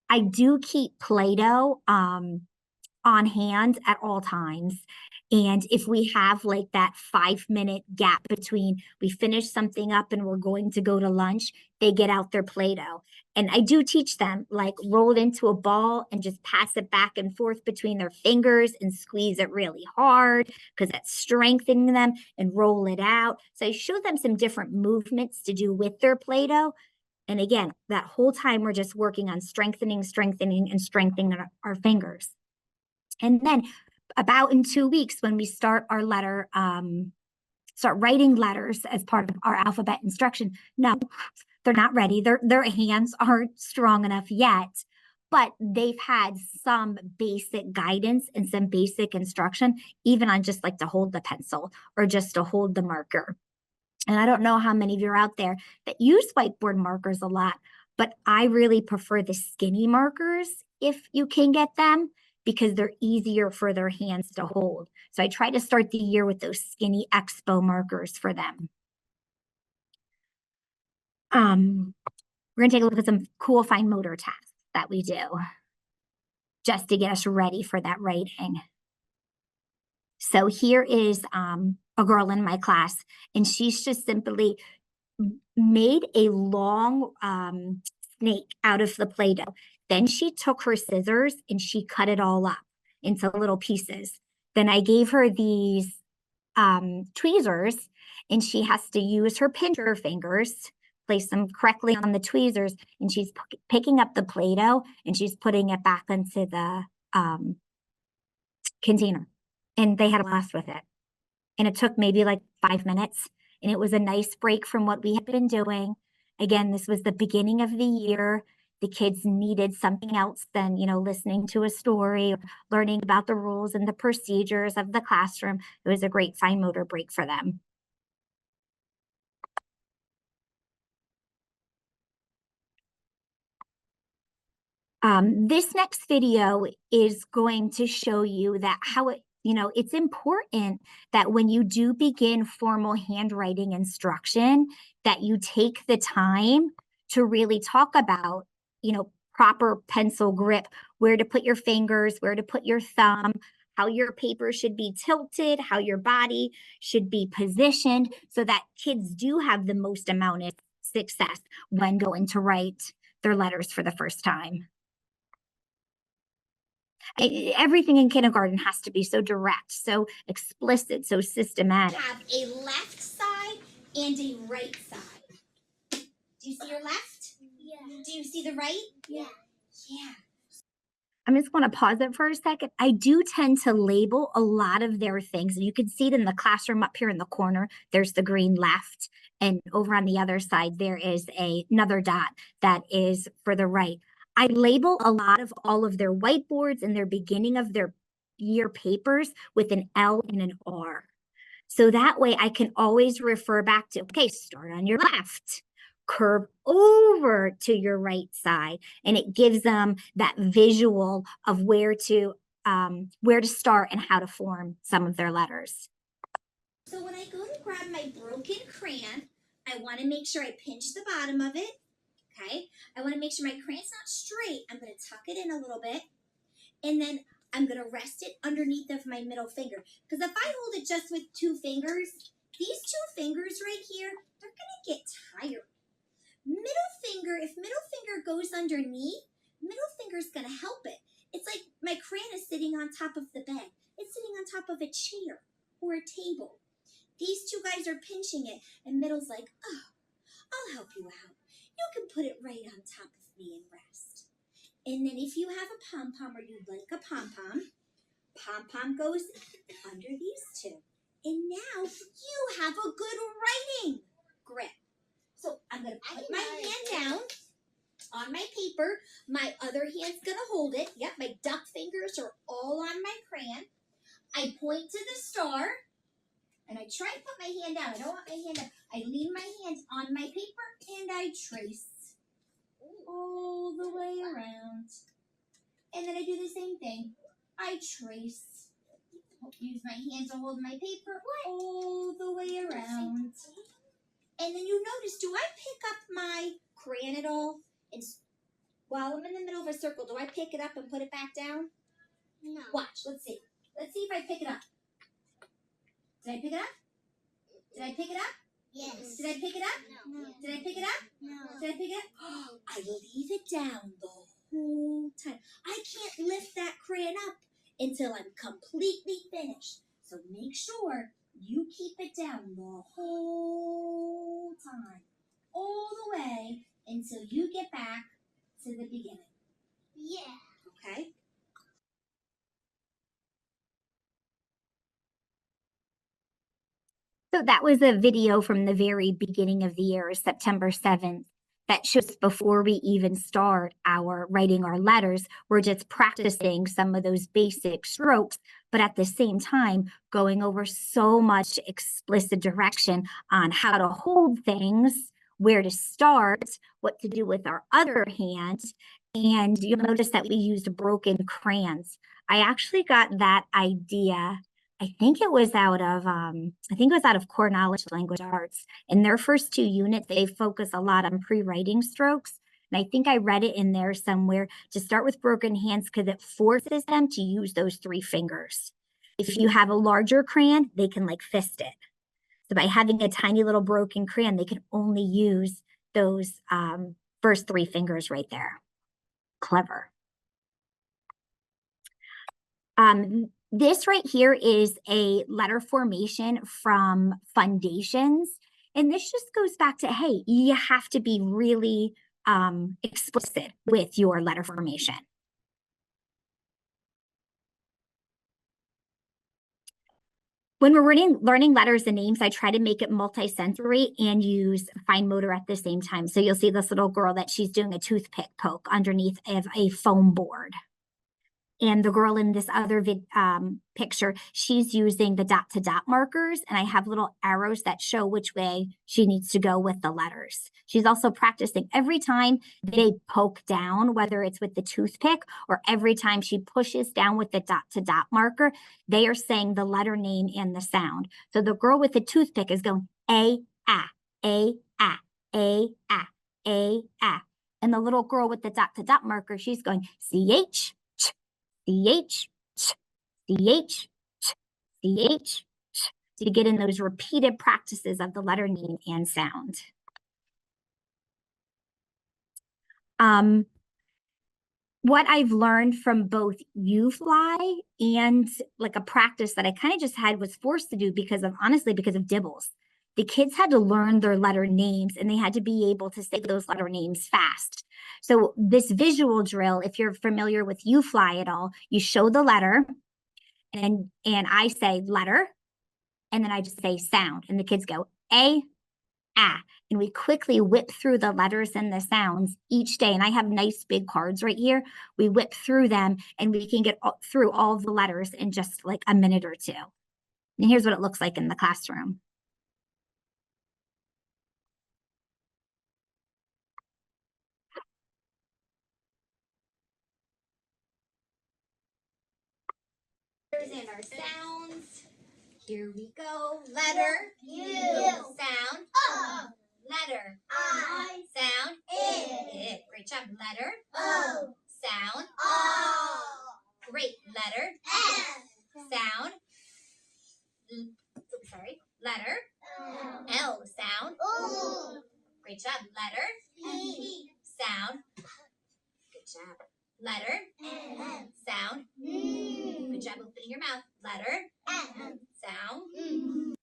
[SPEAKER 1] I do keep Play-Doh on hand at all times. And if we have like that 5-minute gap between we finish something up and we're going to go to lunch, they get out their Play-Doh. And I do teach them like roll it into a ball and just pass it back and forth between their fingers and squeeze it really hard because that's strengthening them, and roll it out. So I show them some different movements to do with their Play-Doh. And again, that whole time we're just working on strengthening our fingers. And then about in 2 weeks, when we start our letter, start writing letters as part of our alphabet instruction. No, they're not ready. Their hands aren't strong enough yet, but they've had some basic guidance and some basic instruction, even on just like to hold the pencil or just to hold the marker. And I don't know how many of you are out there that use whiteboard markers a lot, but I really prefer the skinny markers if you can get them, because they're easier for their hands to hold. So I try to start the year with those skinny Expo markers for them. We're gonna take a look at some cool fine motor tasks that we do just to get us ready for that writing. So here is a girl in my class, and she's just simply made a long snake out of the Play-Doh. Then she took her scissors and she cut it all up into little pieces. Then I gave her these tweezers, and she has to use her pincher fingers, place them correctly on the tweezers, and she's picking up the Play-Doh and she's putting it back into the container. And they had a blast with it. And it took maybe like 5 minutes. And it was a nice break from what we had been doing. Again, this was the beginning of the year. The kids needed something else than, listening to a story or learning about the rules and the procedures of the classroom. It was a great fine motor break for them. This next video is going to show you that how it's important that when you do begin formal handwriting instruction, that you take the time to really talk about, proper pencil grip, where to put your fingers, where to put your thumb, how your paper should be tilted, how your body should be positioned, so that kids do have the most amount of success when going to write their letters for the first time. Everything in kindergarten has to be so direct, so explicit, so systematic.
[SPEAKER 4] Have a left side and a right side. Do you see your left?
[SPEAKER 5] Yeah.
[SPEAKER 4] Do you see the right?
[SPEAKER 5] Yeah.
[SPEAKER 4] Yeah.
[SPEAKER 1] I'm just going to pause it for a second. I do tend to label a lot of their things, and you can see it in the classroom up here in the corner. There's the green left, and over on the other side, there is another dot that is for the right. I label a lot of all of their whiteboards and their beginning of their year papers with an L and an R. So that way I can always refer back to, okay, start on your left, curve over to your right side. And it gives them that visual of where to start and how to form some of their letters.
[SPEAKER 4] So when I go to grab my broken crayon, I want to make sure I pinch the bottom of it. Okay, I want to make sure my crayon's not straight. I'm going to tuck it in a little bit, and then I'm going to rest it underneath of my middle finger. Because if I hold it just with 2 fingers, these 2 fingers right here, they're going to get tired. Middle finger, if middle finger goes underneath, middle finger's going to help it. It's like my crayon is sitting on top of the bed. It's sitting on top of a chair or a table. These 2 guys are pinching it, and middle's like, oh, I'll help you out. You can put it right on top of me and rest. And then if you have a pom-pom or you'd like a pom-pom, pom-pom goes under these 2. And now you have a good writing grip. So I'm going to put my hand down. on my paper. My other hand's gonna hold it. Yep, my duck fingers are all on my crayon. I point to the star, and I try and put my hand down. I don't want my hand up. I lean my hand on my paper, and I trace all the way around. And then I do the same thing. I trace. Use my hand to hold my paper all the way around. And then you notice, do I pick up my crayon at all? And while I'm in the middle of a circle, do I pick it up and put it back down?
[SPEAKER 5] No.
[SPEAKER 4] Watch, let's see. Let's see if I pick it up. Did I pick it up? Did I pick it up?
[SPEAKER 5] Yes.
[SPEAKER 4] Did I pick it up?
[SPEAKER 5] No.
[SPEAKER 4] Did I pick it up?
[SPEAKER 5] No.
[SPEAKER 4] Did I pick it up? I leave it down the whole time. I can't lift that crayon up until I'm completely finished. So make sure you keep it down the whole time, all the way until you get back to the beginning.
[SPEAKER 5] Yeah.
[SPEAKER 4] Okay?
[SPEAKER 1] So that was a video from the very beginning of the year, September 7th, that shows before we even start writing our letters, we're just practicing some of those basic strokes, but at the same time, going over so much explicit direction on how to hold things, where to start, what to do with our other hand. And you'll notice that we used broken crayons. I actually got that idea. I think it was out of Core Knowledge Language Arts. In their first 2 units, they focus a lot on pre-writing strokes. And I think I read it in there somewhere to start with broken hands because it forces them to use those 3 fingers. If you have a larger crayon, they can like fist it. So by having a tiny little broken crayon, they can only use those first 3 fingers right there. Clever. This right here is a letter formation from Foundations. And this just goes back to, hey, you have to be really explicit with your letter formation. When we're learning letters and names, I try to make it multi-sensory and use fine motor at the same time. So you'll see this little girl that she's doing a toothpick poke underneath of a foam board. And the girl in this other picture, she's using the dot-to-dot markers, and I have little arrows that show which way she needs to go with the letters. She's also practicing every time they poke down, whether it's with the toothpick or every time she pushes down with the dot-to-dot marker, they are saying the letter name and the sound. So the girl with the toothpick is going A, ah, A, ah, A, ah, A, ah. And the little girl with the dot-to-dot marker, she's going CH, CH, CH, CH, to get in those repeated practices of the letter name and sound. What I've learned from both UFly and like a practice that I kind of just was forced to do honestly, because of Dibbles. The kids had to learn their letter names and they had to be able to say those letter names fast. So this visual drill, if you're familiar with UFly at all, you show the letter and I say letter, and then I just say sound, and the kids go A, ah, and we quickly whip through the letters and the sounds each day. And I have nice big cards right here. We whip through them and we can get through all of the letters in just like a minute or 2. And here's what it looks like in the classroom.
[SPEAKER 4] And our sounds. Here we go. Letter U. Sound O. Letter I. Sound I. Great job. Letter O. Sound O. Great. Letter F. Sound. Letter L. Sound O. Great job. Letter P. Sound. Good job. Letter N. Sound. Good job opening your mouth. Letter N. Sound.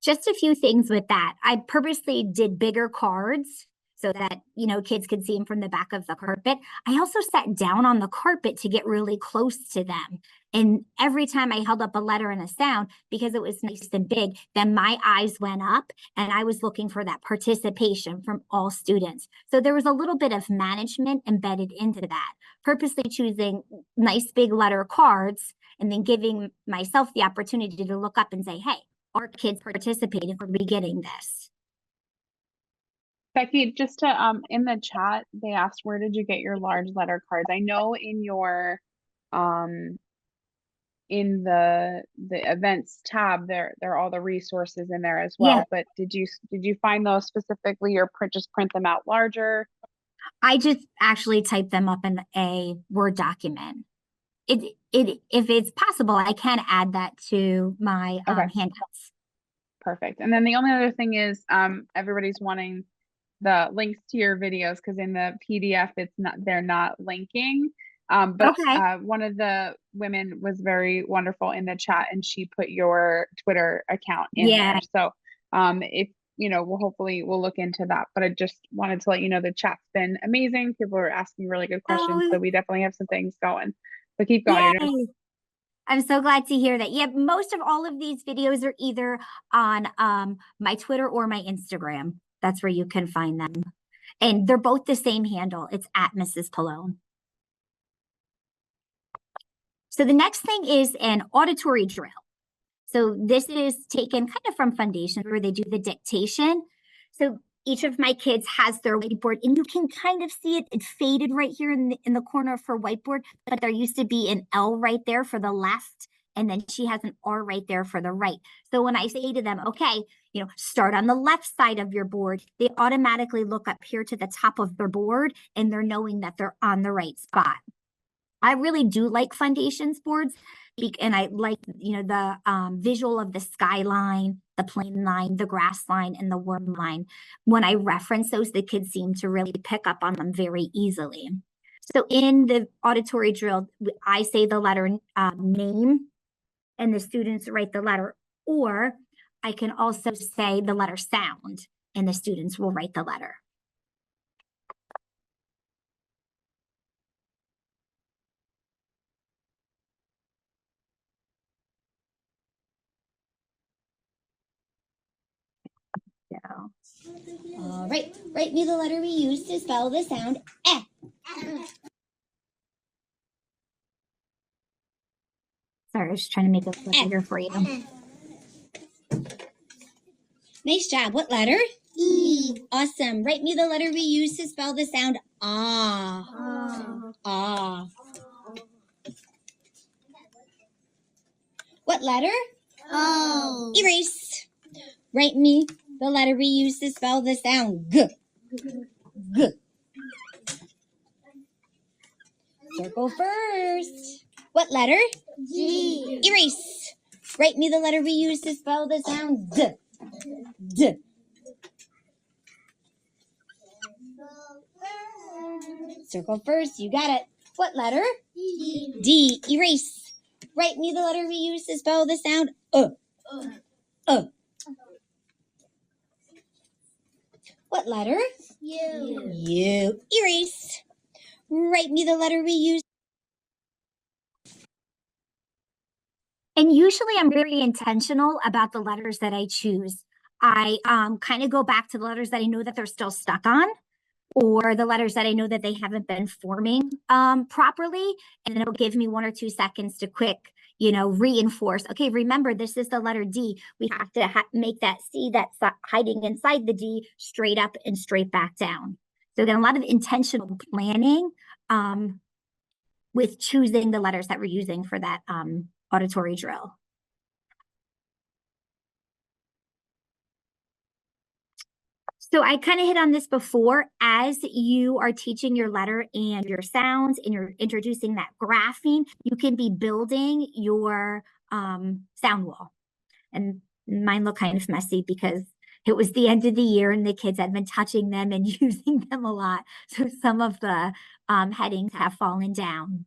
[SPEAKER 1] Just a few things with that. I purposely did bigger cards so that, kids could see them from the back of the carpet. I also sat down on the carpet to get really close to them. And every time I held up a letter and a sound, because it was nice and big, then my eyes went up and I was looking for that participation from all students. So there was a little bit of management embedded into that, purposely choosing nice big letter cards and then giving myself the opportunity to look up and say, hey, our kids participated for beginning this.
[SPEAKER 2] Becky, just to in the chat, they asked, where did you get your large letter cards? I know in your in the events tab, there are all the resources in there as well. Yeah. But did you find those specifically, or just print them out larger?
[SPEAKER 1] I just actually typed them up in a Word document. If it's possible, I can add that to my handouts. Perfect.
[SPEAKER 2] And then the only other thing is, everybody's wanting the links to your videos, because in the PDF they're not linking. But one of the women was very wonderful in the chat, and she put your Twitter account in there. So if we'll look into that. But I just wanted to let you know the chat's been amazing. People are asking really good questions, so we definitely have some things going. So keep going.
[SPEAKER 1] I'm so glad to hear that. Yeah, most of all of these videos are either on my Twitter or my Instagram. That's where you can find them. And they're both the same handle. It's at Mrs. Pallone. So the next thing is an auditory drill. So this is taken kind of from Foundation, where they do the dictation. So each of my kids has their whiteboard, and you can kind of see it. It's faded right here in the corner for whiteboard, but there used to be an L right there for the left, and then she has an R right there for the right. So when I say to them, okay, start on the left side of your board, they automatically look up here to the top of their board, and they're knowing that they're on the right spot. I really do like Foundation's boards, and I like, the visual of the skyline, the plane line, the grass line, and the worm line. When I reference those, the kids seem to really pick up on them very easily. So in the auditory drill, I say the letter name, and the students write the letter, or I can also say the letter sound, and the students will write the letter.
[SPEAKER 4] All right, write me the letter we use to spell the sound eh.
[SPEAKER 1] Sorry, I was trying to make it bigger for you.
[SPEAKER 4] Nice job. What letter? E. Awesome. Write me the letter we use to spell the sound ah. Ah. What letter? O. Erase. Write me the letter we use to spell the sound g. G. Circle first. What letter? G. Erase. Write me the letter we use to spell the sound d. D. Circle first. You got it. What letter? D. D. Erase. Write me the letter we use to spell the sound What letter? U. U. Erase. Write me the letter we use.
[SPEAKER 1] And usually I'm very intentional about the letters that I choose. I kind of go back to the letters that I know that they're still stuck on, or the letters that I know that they haven't been forming properly. And it'll give me 1 or 2 seconds to quick, reinforce. Okay, remember, this is the letter D. We have to make that C that's hiding inside the D straight up and straight back down. So again, a lot of intentional planning with choosing the letters that we're using for that auditory drill. So I kind of hit on this before. As you are teaching your letter and your sounds, and you're introducing that graphing, you can be building your sound wall. And mine look kind of messy because it was the end of the year and the kids had been touching them and using them a lot. So some of the headings have fallen down.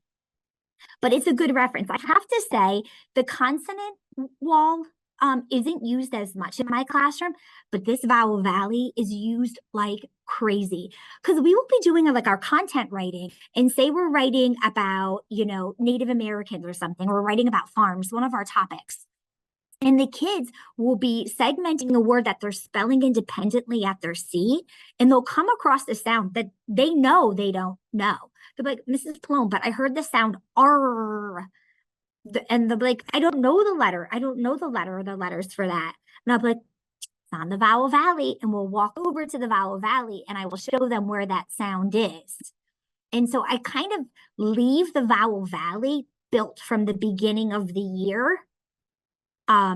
[SPEAKER 1] But it's a good reference. I have to say the consonant wall isn't used as much in my classroom, but this vowel valley is used like crazy because we will be doing like our content writing and say we're writing about, you know, Native Americans or something, or we're writing about farms, one of our topics. And the kids will be segmenting a word that they're spelling independently at their seat, and they'll come across a sound that they know they don't know. They're like, Mrs. Plone, but I heard the sound R. And they'll be like, I don't know the letter. I don't know the letter or the letters for that. And I'll be like, it's on the vowel valley. And we'll walk over to the vowel valley and I will show them where that sound is. And so I kind of leave the vowel valley built from the beginning of the year. I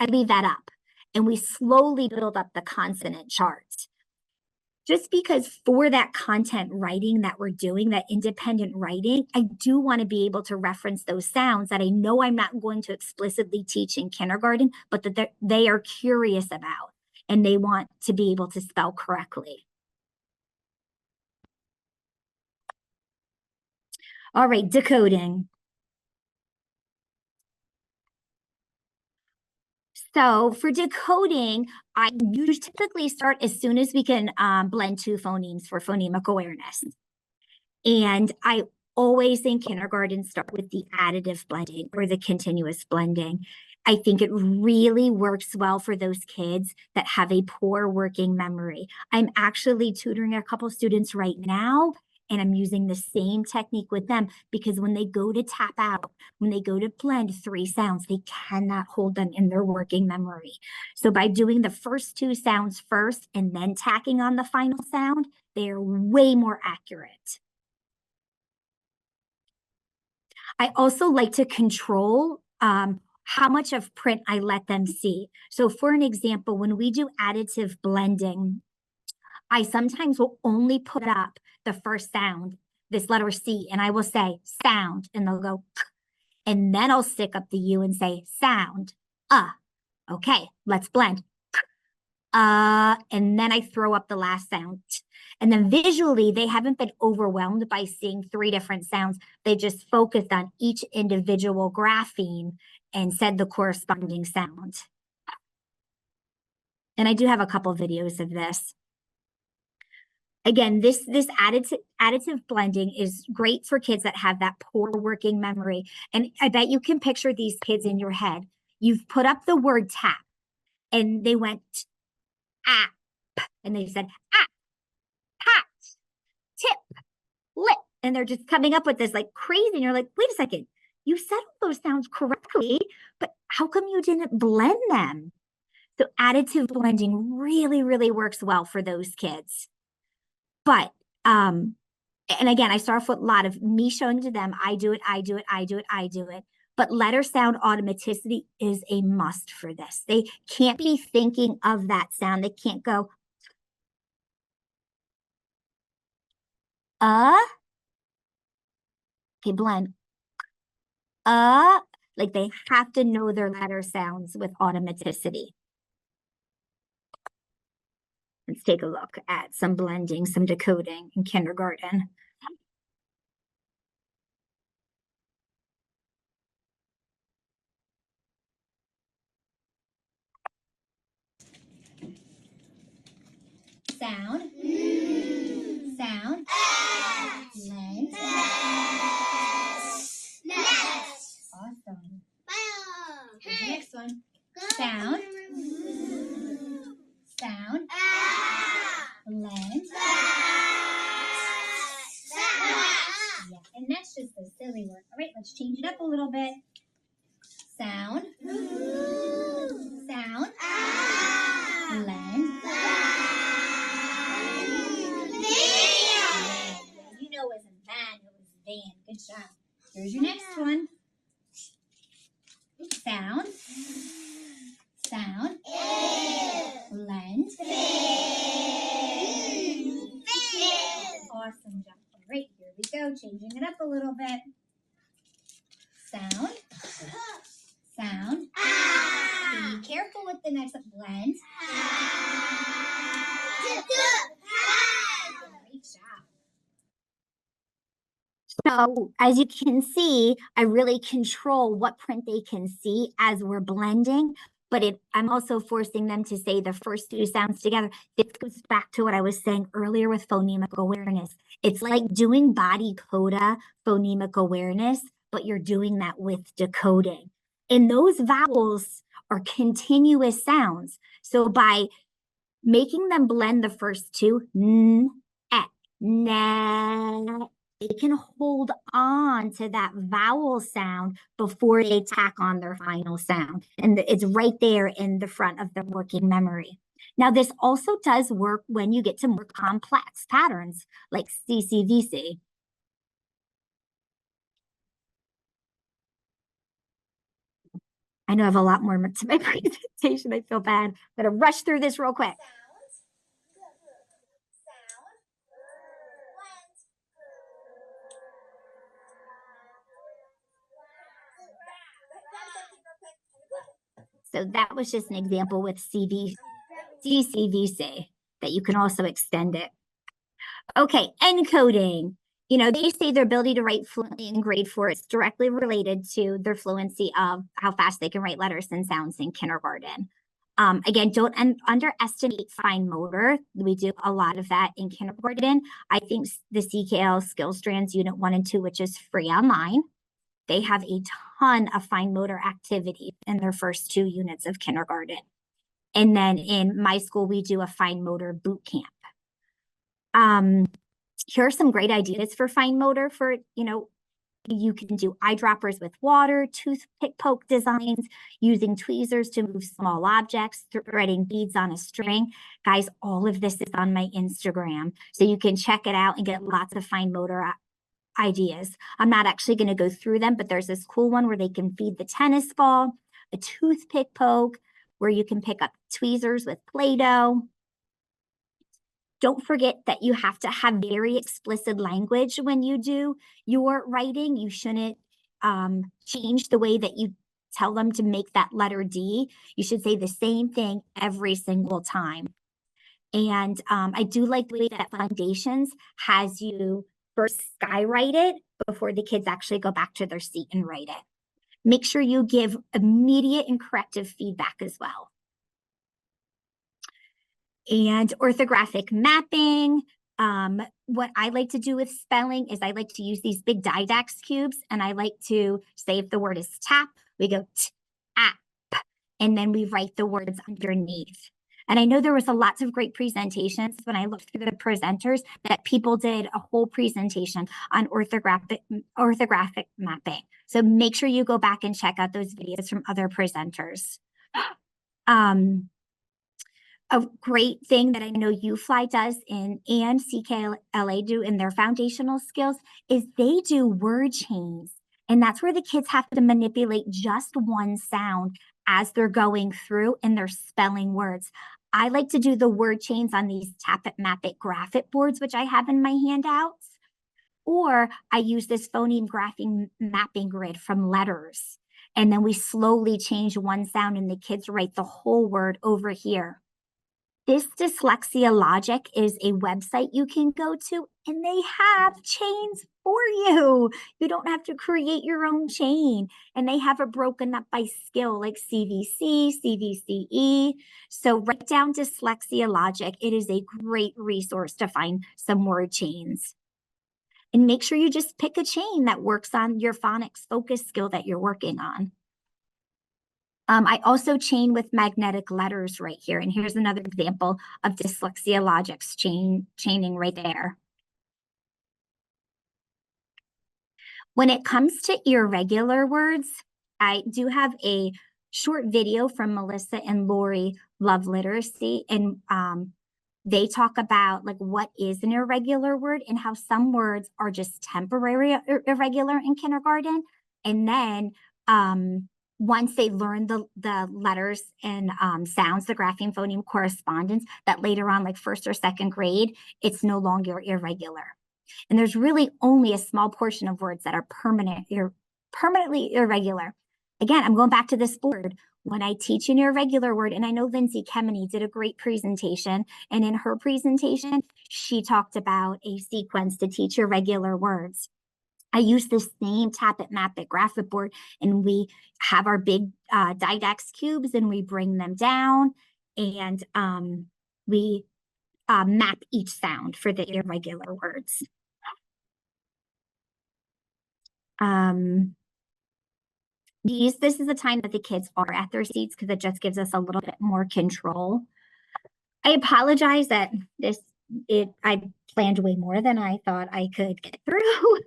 [SPEAKER 1] leave that up and we slowly build up the consonant charts. Just because for that content writing that we're doing, that independent writing, I do want to be able to reference those sounds that I know I'm not going to explicitly teach in kindergarten, but that they are curious about and they want to be able to spell correctly. All right, decoding. So for decoding, I usually typically start as soon as we can blend two phonemes for phonemic awareness. And I always in kindergarten start with the additive blending or the continuous blending. I think it really works well for those kids that have a poor working memory. I'm actually tutoring a couple students right now, and I'm using the same technique with them because when they go to tap out, when they go to blend three sounds, they cannot hold them in their working memory. So by doing the first two sounds first and then tacking on the final sound, they're way more accurate. I also like to control how much of print I let them see. So for an example, when we do additive blending, I sometimes will only put up the first sound, this letter C, and I will say sound, and they'll go, and then I'll stick up the U and say sound, okay, let's blend. And then I throw up the last sound. And then visually, they haven't been overwhelmed by seeing three different sounds. They just focused on each individual grapheme and said the corresponding sound. And I do have a couple videos of this. Again, this additive blending is great for kids that have that poor working memory. And I bet you can picture these kids in your head. You've put up the word tap, and they went app, and they said app, pat, tip, lip, and they're just coming up with this like crazy. And you're like, wait a second, you said all those sounds correctly, but how come you didn't blend them? So additive blending really, really works well for those kids. But, and again, I start off with a lot of me showing to them, I do it, I do it, I do it, I do it. But letter sound automaticity is a must for this. They can't be thinking of that sound. They can't go, okay, blend, like they have to know their letter sounds with automaticity. Let's take a look at some blending, some decoding in kindergarten.
[SPEAKER 4] Sound. Sound. Lens. Awesome. Here's the next one. Sound. Sound. Lens. Yeah, and that's just a silly word. All right, let's change it up a little bit. Sound. Sound. Lens. You know it wasn't van, it was van. Good job. Here's your next one. Sound. Sound. Lens. Awesome job. All right, here we go. Changing it up a little bit. Sound. Sound. Be careful with the next blend. Great job.
[SPEAKER 1] So as you can see, I really control what print they can see as we're blending. but I'm also forcing them to say the first two sounds together. This goes back to what I was saying earlier with phonemic awareness. It's like doing body coda phonemic awareness, but you're doing that with decoding. And those vowels are continuous sounds. So by making them blend the first two, n, e, na, they can hold on to that vowel sound before they tack on their final sound. And it's right there in the front of the working memory. Now, this also does work when you get to more complex patterns like CCVC. I know I have a lot more to my presentation. I feel bad. I'm going to rush through this real quick. So that was just an example with CCVC that you can also extend it. Okay, encoding. You know, they say their ability to write fluently in grade 4 is directly related to their fluency of how fast they can write letters and sounds in kindergarten. Again, don't underestimate fine motor. We do a lot of that in kindergarten. I think the CKL Skill Strands Unit 1 and 2, which is free online, they have a ton of fine motor activity in their first 2 units of kindergarten. And then in my school, we do a fine motor boot camp. Here are some great ideas for fine motor for, you know, you can do eyedroppers with water, toothpick poke designs, using tweezers to move small objects, threading beads on a string. Guys, all of this is on my Instagram, so you can check it out and get lots of fine motor ideas. I'm not actually going to go through them, but there's this cool one where they can feed the tennis ball, a toothpick poke, where you can pick up tweezers with Play-Doh. Don't forget that you have to have very explicit language when you do your writing. You shouldn't change the way that you tell them to make that letter D. You should say the same thing every single time. And I do like the way that Foundations has you first skywrite it before the kids actually go back to their seat and write it. Make sure you give immediate and corrective feedback as well. And orthographic mapping. What I like to do with spelling is I like to use these big Didax cubes, and I like to say if the word is tap, we go tap, and then we write the words underneath. And I know there was lots of great presentations when I looked through the presenters that people did a whole presentation on orthographic mapping. So make sure you go back and check out those videos from other presenters. A great thing that I know UFly does and CKLA do in their foundational skills is they do word chains. And that's where the kids have to manipulate just one sound as they're going through and they're spelling words. I like to do the word chains on these Tap It, Map It, Graph It boards, which I have in my handouts. Or I use this phoneme graphing mapping grid from letters. And then we slowly change one sound and the kids write the whole word over here. This Dyslexia Logic is a website you can go to, and they have chains for you. You don't have to create your own chain, and they have it broken up by skill like CVC, CVCE. So write down Dyslexia Logic. It is a great resource to find some word chains. And make sure you just pick a chain that works on your phonics focus skill that you're working on. I also chain with magnetic letters right here. And here's another example of Dyslexia Logic's chaining right there. When it comes to irregular words, I do have a short video from Melissa and Lori Love Literacy. And they talk about like what is an irregular word and how some words are just temporary irregular in kindergarten. And then once they learn the letters and sounds, the grapheme phoneme correspondence, that later on, like 1st or 2nd grade, it's no longer irregular. And there's really only a small portion of words that are permanently irregular. Again, I'm going back to this board. When I teach an irregular word, and I know Lindsay Kemeny did a great presentation, and in her presentation, she talked about a sequence to teach irregular words. I use the same Tap It, Map It, Graph It board, and we have our big Didax cubes, and we bring them down, and we map each sound for the irregular words. This is the time that the kids are at their seats because it just gives us a little bit more control. I apologize that I planned way more than I thought I could get through.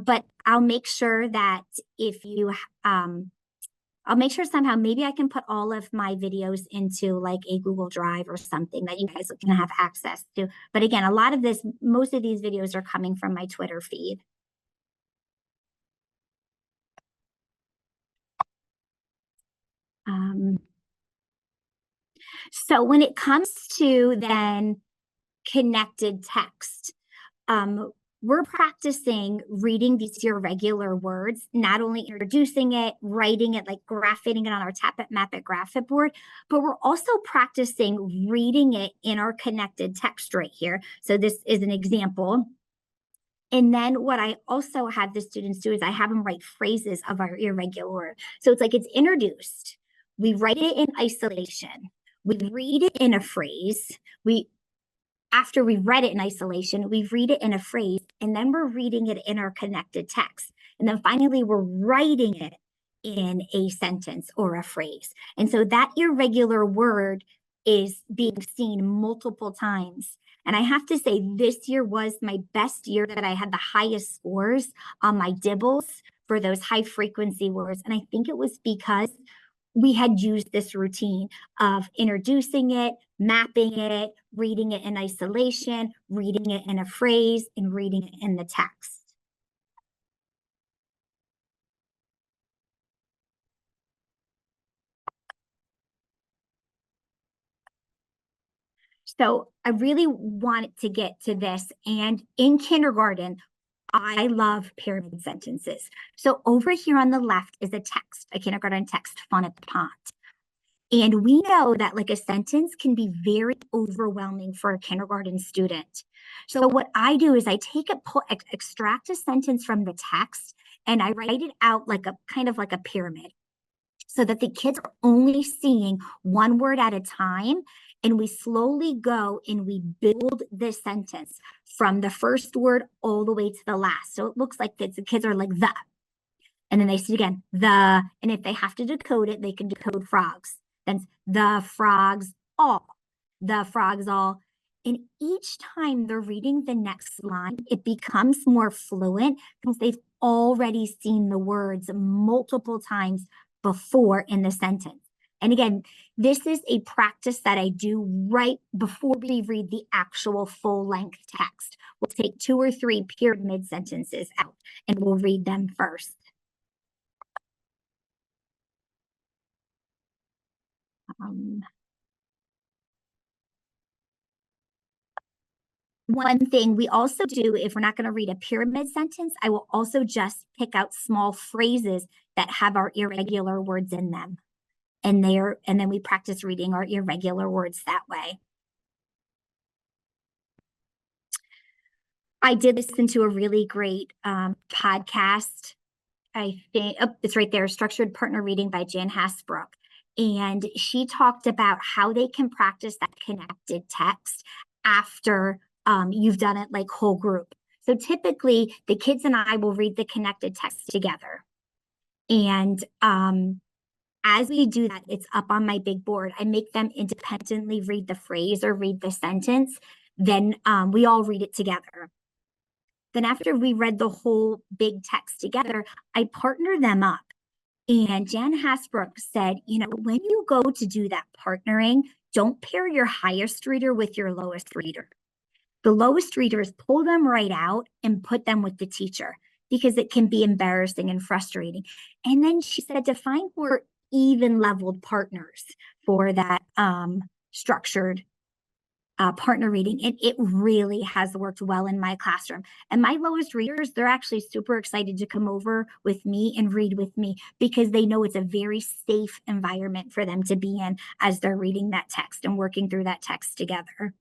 [SPEAKER 1] But I'll make sure that if you, I'll make sure somehow maybe I can put all of my videos into like a Google Drive or something that you guys can have access to. But again, most of these videos are coming from my Twitter feed. So when it comes to then connected text, we're practicing reading these irregular words, not only introducing it, writing it, like graphing it on our Tap It, Map It, Graph It board, but we're also practicing reading it in our connected text right here. So this is an example. And then what I also have the students do is I have them write phrases of our irregular word. So it's like it's introduced. We write it in isolation. We read it in a phrase. After we read it in isolation, we read it in a phrase, and then we're reading it in our connected text. And then finally, we're writing it in a sentence or a phrase. And so that irregular word is being seen multiple times. And I have to say, this year was my best year that I had the highest scores on my dibbles for those high frequency words. And I think it was because we had used this routine of introducing it, mapping it, reading it in isolation, reading it in a phrase, and reading it in the text. So I really wanted to get to this. And in kindergarten, I love pyramid sentences. So over here on the left is a text, a kindergarten text, Fun at the Pond. And we know that like a sentence can be very overwhelming for a kindergarten student. So what I do is I extract a sentence from the text and I write it out like a kind of like a pyramid so that the kids are only seeing one word at a time. And we slowly go and we build this sentence from the first word all the way to the last. So it looks like the kids are like the, and then they see again, the, and if they have to decode it, they can decode frogs. Then the frogs all, the frogs all. And each time they're reading the next line, it becomes more fluent because they've already seen the words multiple times before in the sentence. And again, this is a practice that I do right before we read the actual full-length text. We'll take 2 or 3 pyramid sentences out and we'll read them first. One thing we also do, if we're not going to read a pyramid sentence, I will also just pick out small phrases that have our irregular words in them. And then we practice reading our irregular words that way. I did listen to a really great podcast. I think it's right there, Structured Partner Reading by Jan Hasbrook. And she talked about how they can practice that connected text after you've done it like whole group. So typically the kids and I will read the connected text together. And as we do that, it's up on my big board. I make them independently read the phrase or read the sentence. Then we all read it together. Then after we read the whole big text together, I partner them up. And Jan Hasbrook said, you know, when you go to do that partnering, don't pair your highest reader with your lowest reader. The lowest readers, pull them right out and put them with the teacher because it can be embarrassing and frustrating. And then she said to find more even leveled partners for that structured partner reading. And it really has worked well in my classroom. And my lowest readers, they're actually super excited to come over with me and read with me because they know it's a very safe environment for them to be in as they're reading that text and working through that text together.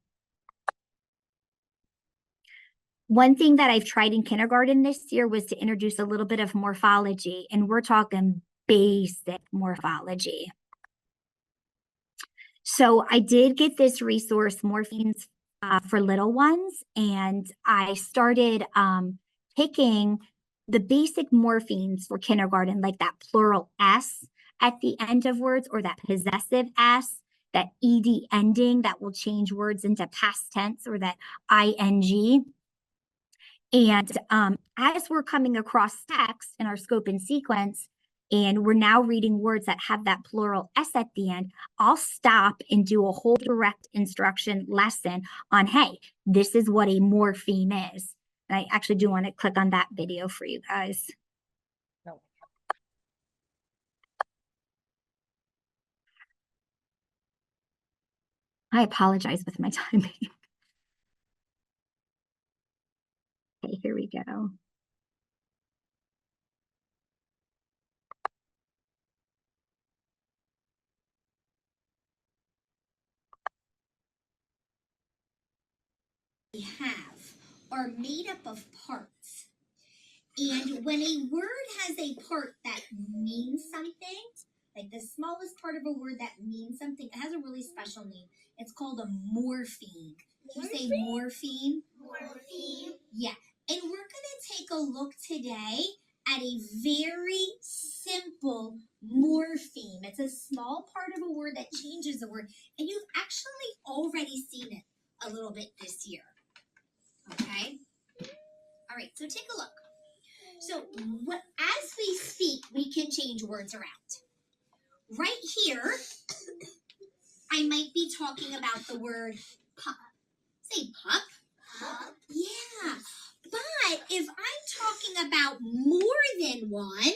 [SPEAKER 1] One thing that I've tried in kindergarten this year was to introduce a little bit of morphology, and we're talking basic morphology. So I did get this resource, Morphemes for Little Ones, and I started picking the basic morphemes for kindergarten, like that plural S at the end of words, or that possessive S, that ED ending that will change words into past tense, or that ING. And as we're coming across text in our scope and sequence, and we're now reading words that have that plural S at the end, I'll stop and do a whole direct instruction lesson on, hey, this is what a morpheme is. And I actually do want to click on that video for you guys. I apologize with my timing. Okay, here we go.
[SPEAKER 4] We have are made up of parts. And when a word has a part that means something, like the smallest part of a word that means something, it has a really special name. It's called a morpheme. Can you say morpheme? Morpheme. Yeah. And we're going to take a look today at a very simple morpheme. It's a small part of a word that changes a word. And you've actually already seen it a little bit this year. Okay? All right, so take a look. So as we speak, we can change words around. Right here, I might be talking about the word pup. Say pup. Pup. Yeah. But if I'm talking about more than one,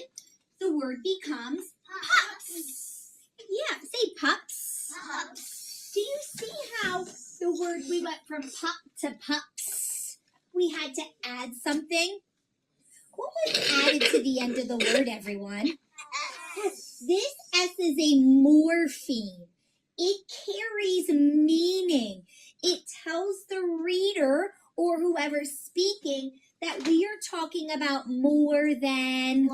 [SPEAKER 4] the word becomes pups. Yeah, say pups. Pups. Do you see how the word we went from pup to pups? We had to add something. What was added to the end of the word, everyone? S. This S is a morpheme. It carries meaning. It tells the reader or whoever's speaking that we are talking about more than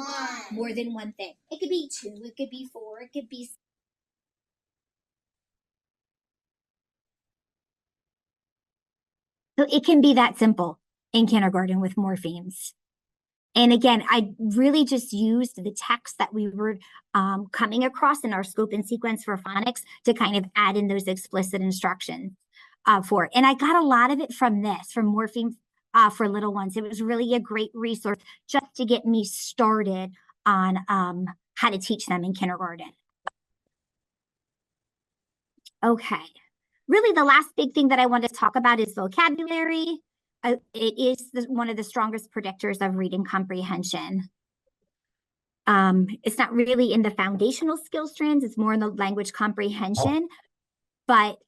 [SPEAKER 4] one thing. It could be 2, it could be 4, it could be 6.
[SPEAKER 1] So it can be that simple in kindergarten with morphemes. And again, I really just used the text that we were coming across in our scope and sequence for phonics to kind of add in those explicit instructions for it. And I got a lot of it from this, from Morphemes for Little Ones. It was really a great resource just to get me started on how to teach them in kindergarten. Okay. Really, the last big thing that I want to talk about is vocabulary. It is one of the strongest predictors of reading comprehension. It's not really in the foundational skill strands, it's more in the language comprehension. But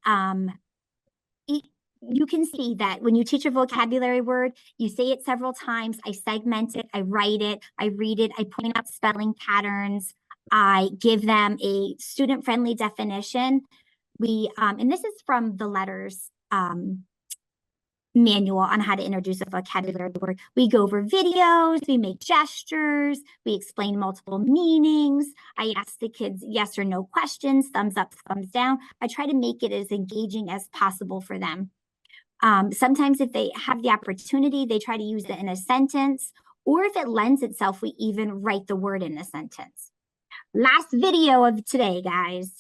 [SPEAKER 1] you can see that when you teach a vocabulary word, you say it several times, I segment it, I write it, I read it, I point out spelling patterns, I give them a student-friendly definition. And this is from the letters manual on how to introduce a vocabulary word. We go over videos, we make gestures, we explain multiple meanings. I ask the kids yes or no questions, thumbs up, thumbs down. I try to make it as engaging as possible for them. Sometimes if they have the opportunity, they try to use it in a sentence, or if it lends itself, we even write the word in a sentence. Last video of today, guys.